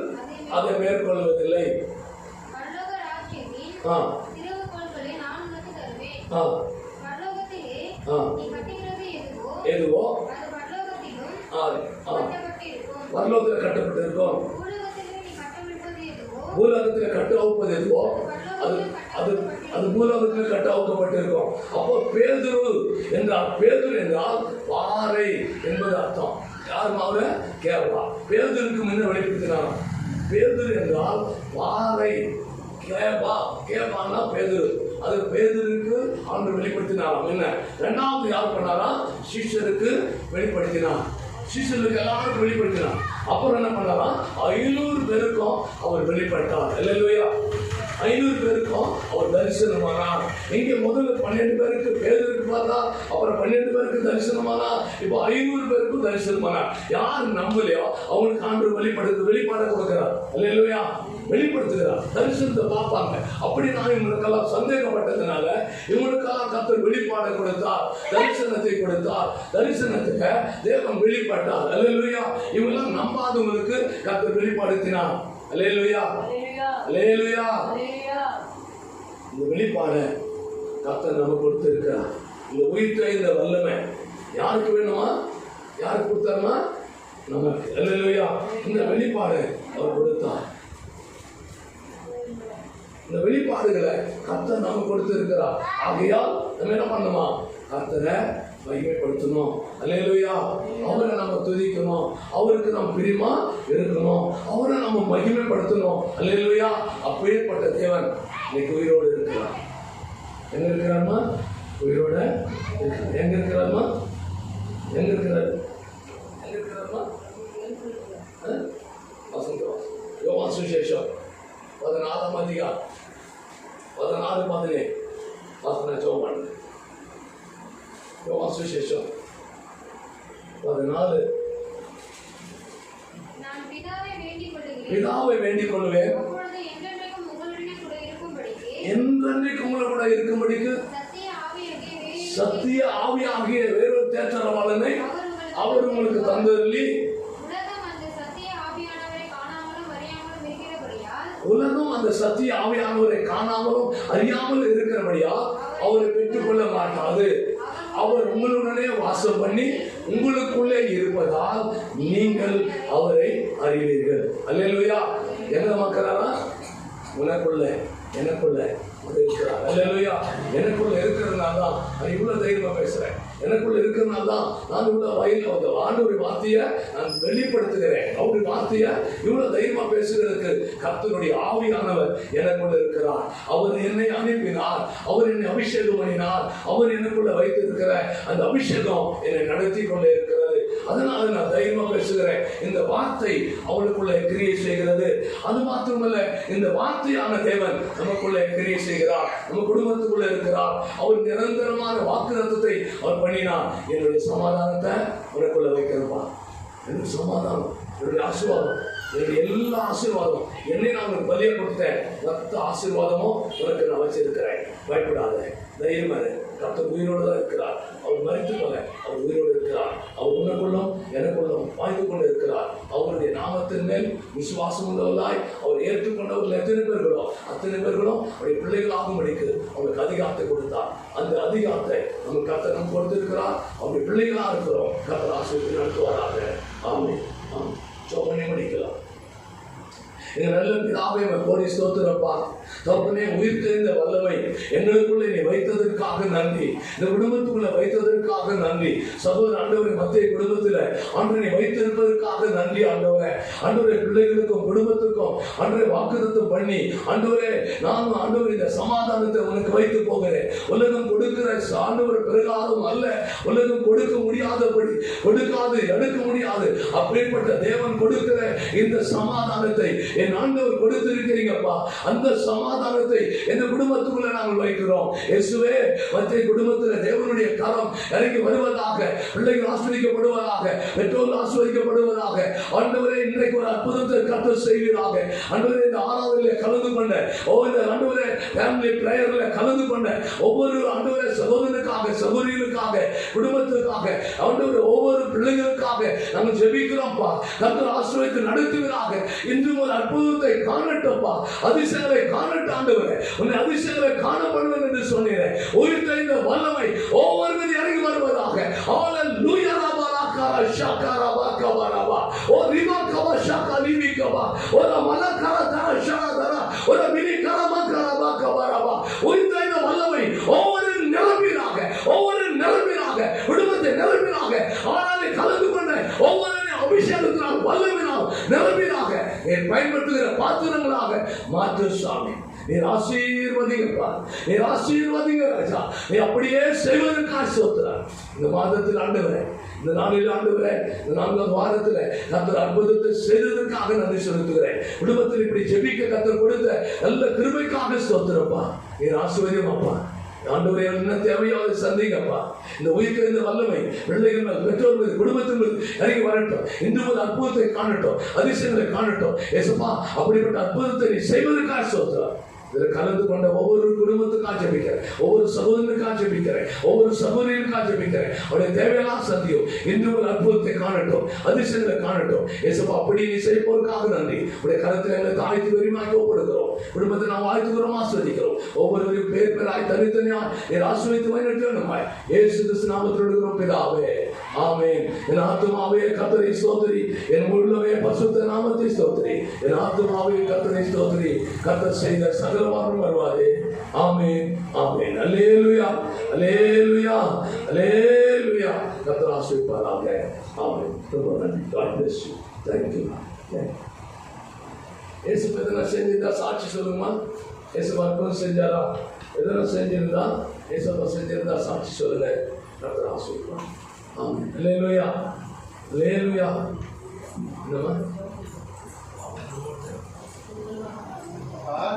அதை மேற்கொள்வதில்லை. எதுவோ பரலோகத்தில் கட்டப்பட்டிருக்கும், பூலோகத்தில் கட்ட அவுப்பது எதுவோ அது பூலோகத்தில் கட்ட அவுக்கப்பட்டிருக்கும். அப்போ பேதுரு என்றால், பேதுரு என்றால் பாறை என்பது அர்த்தம். யார் மாவ? கேபா. பேதுருக்கு முன்ன வெளிப்படுத்தினாராம். பேதுரு என்றால் பாறை. கேபா, கேபானா பேதுரு. அது பேதுருக்கு ஆண்டவர் வெளிப்படுத்தினாராம். என்ன? இரண்டாவது யார் பண்ணாரா? சீஷருக்கு வெளிப்படுத்தினார். சீஷருக்கு எல்லாருக்கும் வெளிப்படுத்தினார். அப்புறம் என்ன பண்ணாரா? 500 பேருக்கும் அவர் வெளிப்பட்டார். அல்லேலூயா. 500 பேருக்கும் அவர் தரிசனமானார். இங்க முதல்ல 12 பேருக்கு பேதுருக்கு பார்த்தா, அப்புறம் 12 பேருக்கு தரிசனமானார். இப்போ 500 பேருக்கும் தரிசனமானார். யார் நம்பலையோ அவங்களுக்கு ஆண்டவர் வெளிப்பாட கொடுக்கிறார். அல்லேலூயா. வெளிப்படுத்துகிறார். தரிசனத்தை பார்ப்பாங்க. அப்படி நான் இவங்களுக்கெல்லாம் சந்தேகப்பட்டதுனால இவங்களுக்கெல்லாம் கர்த்தர் வெளிப்பாட கொடுத்தார், தரிசனத்தை கொடுத்தார். தரிசனத்துக்கு தேவன் வெளிப்பட்டார். அல்லேலூயா. இவங்கெல்லாம் நம்பாதவங்களுக்கு கர்த்தர் வெளிப்படுத்தினார். அல்லேலூயா, அல்லேலூயா. இந்த வெளிப்பாட கர்த்தர் நமக்கு கொடுத்திருக்கிறார். இந்த உயிர்த்த இந்த வல்லமை யாருக்கு வேணுமா? யாருக்கு கொடுத்தாருமா? நமக்கு. அல்லேலூயா. இந்த வெளிப்பாடு அவர் கொடுத்தார். இந்த வெளிப்பாடுகளை கர்த்தர் நமக்கு கொடுத்திருக்கிறார். ஆகையால் நம்ம என்ன பண்ணணுமா? கர்த்தரை மகிமைப்படுத்தணும். அல்லேலூயா. அவரை நம்ம துதிக்கணும், அவருக்கு நம்ம பிரியமா இருக்கணும், அவரை நம்ம மகிமைப்படுத்தணும். அல்லேலூயா. அப்பேற்பட்ட தேவன் இன்னைக்கு உயிரோடு இருக்கிறார். எங்க இருக்கிறார்மா? உயிரோட எங்க இருக்கிறாருமா? எங்க இருக்கிறாரு? எங்க இருக்கிறாருமா? யோவான் சுவிசேஷம் 14ஆம் அதிகாரம் 14 வாசனை ஜெபம் பண்ணுங்க. யோவான் சுவிசேஷம் 14. நான் பிதாவை வேண்டிக் கொள்வேன், என்றென்றைக்கும் உங்களோடு கூட இருக்கும்படிக்கு சத்திய ஆவியாகிய வேறொரு தேற்றரவாளனை அவர் உங்களுக்கு தந்தருளி, உலகம் அந்த சத்திய ஆவியானவரை காணாமலும் அறியாமல் இருக்கிறபடியா அவரை பெற்றுக்கொள்ள மாட்டாது. அவர் உங்களுடனே வாசம் பண்ணி உங்களுக்குள்ளே இருப்பதால் நீங்கள் அவரை அறிவீர்கள். அல்லேலூயா. எங்க மக்களாரா? உனக்குள்ள எனக்குள்ள இருக்கிறார். அல்லேலூயா. எனக்குள்ள இருக்கிறதுனால தான் நான் இவ்வளவு தைரியமா பேசுறேன். எனக்குள்ள இருக்கிறதுனால தான் நான் இவ்வளவு வயல் ஆண்டவருடைய வார்த்தையை நான் வெளிப்படுத்துகிறேன். அவருடைய வார்த்தையை இவ்வளவு தைரியமா பேசுகிறதுக்கு கர்த்தருடைய ஆவியானவர் எனக்குள்ள இருக்கிறார். அவர் என்னை அனுப்பினார், அவர் என்னை அபிஷேகம் பண்ணினார், அவர் எனக்குள்ள வைத்திருக்கிற அந்த அபிஷேகம் என்னை நடத்தி கொண்டே இருக்கிறது. அதனால நான் தைரியமா பேசுகிறேன். இந்த வார்த்தை அவளுக்குள்ள கிரியை செய்கிறது. அது மாத்திரமல்ல, இந்த வார்த்தையான தேவன் நமக்குள்ள கிரியை செய்கிறார், நம்ம குடும்பத்துக்குள்ள இருக்கிறார். அவர் நிரந்தரமான வாக்குத்தத்தத்தை அவர் பண்ணினார். என்னுடைய சமாதானத்தை உனக்குள்ள வைக்கிறப்பா, என்னுடைய சமாதானம், என்னுடைய ஆசீர்வாதம், என்னுடைய எல்லா ஆசீர்வாதம், என்னை நான் உனக்கு பலியை கொடுத்தேன். மொத்த ஆசீர்வாதமும் உனக்கு நான் வச்சிருக்கிறேன். பயப்படாத, தைரியமா இரு. கர்த்தர் உயிரோடு தான் இருக்கிறார். அவர் மரித்து போல அவர் உயிரோடு இருக்கிறார். அவர் உனக்குள்ளும் எனக்குள்ளும் வாழ்ந்து கொண்டு இருக்கிறார். அவருடைய நாமத்தின் மேல் விசுவாசம் உள்ளவர்களாய் அவர் ஏற்றுக்கொண்டவர்கள் எத்தனை பேர்களோ அத்தனை பேர்களும் அவருடைய பிள்ளைகளாகும்படிக்கு அவங்களுக்கு அதிகாரத்தை கொடுத்தார். அந்த அதிகாரத்தை நம்ம கர்த்தர் நம்ம கொடுத்திருக்கிறார். அவருடைய பிள்ளைகளா இருக்கிறோம். கர்த்தர் ஆசீர்வதித்து நடத்துவாராக. ஆமென். சோபனை முடிக்கலாம். எங்க நல்ல பிதாவே கோடி ஸ்தோத்திரப்பா. தகப்பனே, உயிர் தெரிந்த வல்லமை எங்களுக்குள்ள நீ வைத்ததற்காக நன்றி. இந்த குடும்பத்துக்குள்ள வைத்ததற்காக நன்றி. சகோதர ஆண்டவரை மத்திய குடும்பத்தில் ஆண்டவரை வைத்திருப்பதற்காக நன்றி. ஆண்டவரே, ஆண்டவரை பிள்ளைகளுக்கும் குடும்பத்துக்கும் ஆண்டவரை வாக்குத்தத்தம் பண்ணி ஆண்டவரே, நானும் ஆண்டவர் இந்த சமாதானத்தை உனக்கு வைத்து போகிறேன். உலகம் கொடுக்கிற ஆண்டவர் பிரகாரம் அல்ல, உலகம் கொடுக்க முடியாதபடி, கொடுக்காது எடுக்க முடியாது அப்படிப்பட்ட தேவன் கொடுக்கிற இந்த சமாதானத்தை என் ஆண்டவர் கொடுத்திருக்கிறீங்கப்பா. அந்த சமாதானத்தை எந்த குடும்பத்துக்குள்ள நாங்கள் வைக்கிறோம். இயேசுவே, மத்திய குடும்பத்தில் தேவனுடைய கரம் இறங்கி வருவதாக, பிள்ளைகள் ஆசீர்வதிக்கப்படுவதாக, பெற்றோர்கள் ஆசீர்வதிக்கப்படுவதாக. ஆண்டவரே, இன்றைக்கு ஒரு அற்புதத்தை கர்த்தர் செய்வீராக. ஆண்டவரே, இந்த ஆராதனையில கலந்து கொண்ட ஒவ்வொரு ஆண்டவரே ஃபேமிலி பிரேயர்ல கலந்து கொண்ட ஒவ்வொரு ஆண்டவரே சகோதரனுக்காக, சகோதரிகளுக்காக, குடும்பத்துக்காக, ஆண்டவரே ஒவ்வொரு பிள்ளைகளுக்காக நாங்கள் ஜெபிக்கிறோம்ப்பா. கர்த்தர் ஆசீர்வதித்து நடத்துவீராக. இன்று ஒரு அற்புதத்தை காணட்டப்பா, அதிசயங்களை காணட்டும் ஆண்டவரே. உன்னை அதிசயங்களை காணப்படுவேன் என்று சொன்னீரே. உயிர் தெரிந்த வல்லமை ஒவ்வொரு மீது இறங்கி வருவதாக. ஹல்லேலூயா. ராபாராகா ஷாகாராபா கபாராபா ஓ ரிமா கபா ஷாகா லிவி கபா ஓ மலகரா தர ஷாதரா ஓ மினி கரமா கரபா கபாராபா. உயிர் தெரிந்த வல்லமை ஒவ்வொரு நிரம்பினாக, ஒவ்வொரு நிரம்பினாக, குடும்பத்தை நிரம்பினாக, ஆனாலே கலந்து கொண்ட ஒவ்வொரு அபிஷேகத்தினால் வல்லமையினால் நிரம்பினாக நீர் பயன்படுத்துகிற பாத்திரங்களாக மாற்று சாமி. நீர் ஆசீர்வதிங்கப்பா, நீர் ஆசீர்வதிங்க ராஜா. நீ அப்படியே செய்வதற்காக ஸ்தோத்திரம். இந்த மாதத்தில் ஆண்டவரே, இந்த நாளில் ஆண்டவரே, இந்த 4ஆம் வாரத்தில் கர்த்தர் அற்புதத்தை செய்ததற்காக நன்றி செலுத்துகிறேன். குடும்பத்தில் இப்படி ஜெபிக்க கர்த்தர் கொடுத்த நல்ல கிருபைக்காக ஸ்தோத்திரப்பா. நீர் ஆசீர்வதிங்கப்பா. ஆண்டவரே, என்ன தேவையோ அதை சந்திங்கப்பா. இந்த உயிர் தெரிந்த வல்லமை பிள்ளைகள், பெற்றோர்கள், குடும்பத்தின் இறங்கி வரட்டும். இன்று ஒரு அற்புதத்தை காணட்டும், அதிசயங்களை காணட்டும். ஏசப்பா, அப்படிப்பட்ட அற்புதத்தை நீ செய்வதற்காக ஸ்தோத்திரம். இதில் கலந்து கொண்ட ஒவ்வொரு குடும்பத்துக்காக ஜெபிக்கிறேன், ஒவ்வொரு சகோதரனுக்காக ஜெபிக்கிறேன், ஒவ்வொரு சகோதரிகளுக்காக ஜெபிக்கிறேன். அவருடைய தேவையெல்லாம் சந்தியும். இன்று ஒரு அற்புதத்தை காணட்டும், அதிசயங்களை காணட்டும். ஏசப்பா, அப்படி நீ செய்வோருக்காக நன்றி. உடைய கருத்தில் எங்களை தாழ்த்து வெறிமாக்கி ஒப்படுகிறோம். குடும்பத்தை நாம் வாழ்த்துகிறோம், ஆஸ்வதிக்கிறோம். ஒவ்வொருவரையும் பேர் பேராய் தனித்தனியாய் நீர் ஆசீர்வதித்து வழிநடத்துவாய். இயேசு கிறிஸ்து நாமத்தில் விடுகிறோம் பிதாவே. ஆமென். என் ஆத்துமாவே கர்த்தரை ஸ்தோத்திரி, என் உள்ளமே பரிசுத்த நாமத்தை ஸ்தோத்திரி. என் ஆத்துமாவே கர்த்தரை ஸ்தோத்திரி. கர்த்தர் செய்த சகலவாரும் வருவாரே. ஆமென், ஆமென். அல்லேலூயா, அல்லேலூயா, அல்லேலூயா. கர்த்தர் ஆசீர்வதிப்பாராக. ஆமென். God bless you. Thank you. இயேசு எதனா செஞ்சிருந்தா சாட்சி சொல்லுமா? இயேசு அற்புதம் செஞ்சாரா? எதனா செஞ்சிருந்தா ஏசப்பா செஞ்சிருந்தா சாட்சி சொல்லுங்க, கர்த்தர் ஆசீர்வதிப்பார். ஆமென். அல்லேலூயா, அல்லேலூயா. என்னமா ஆ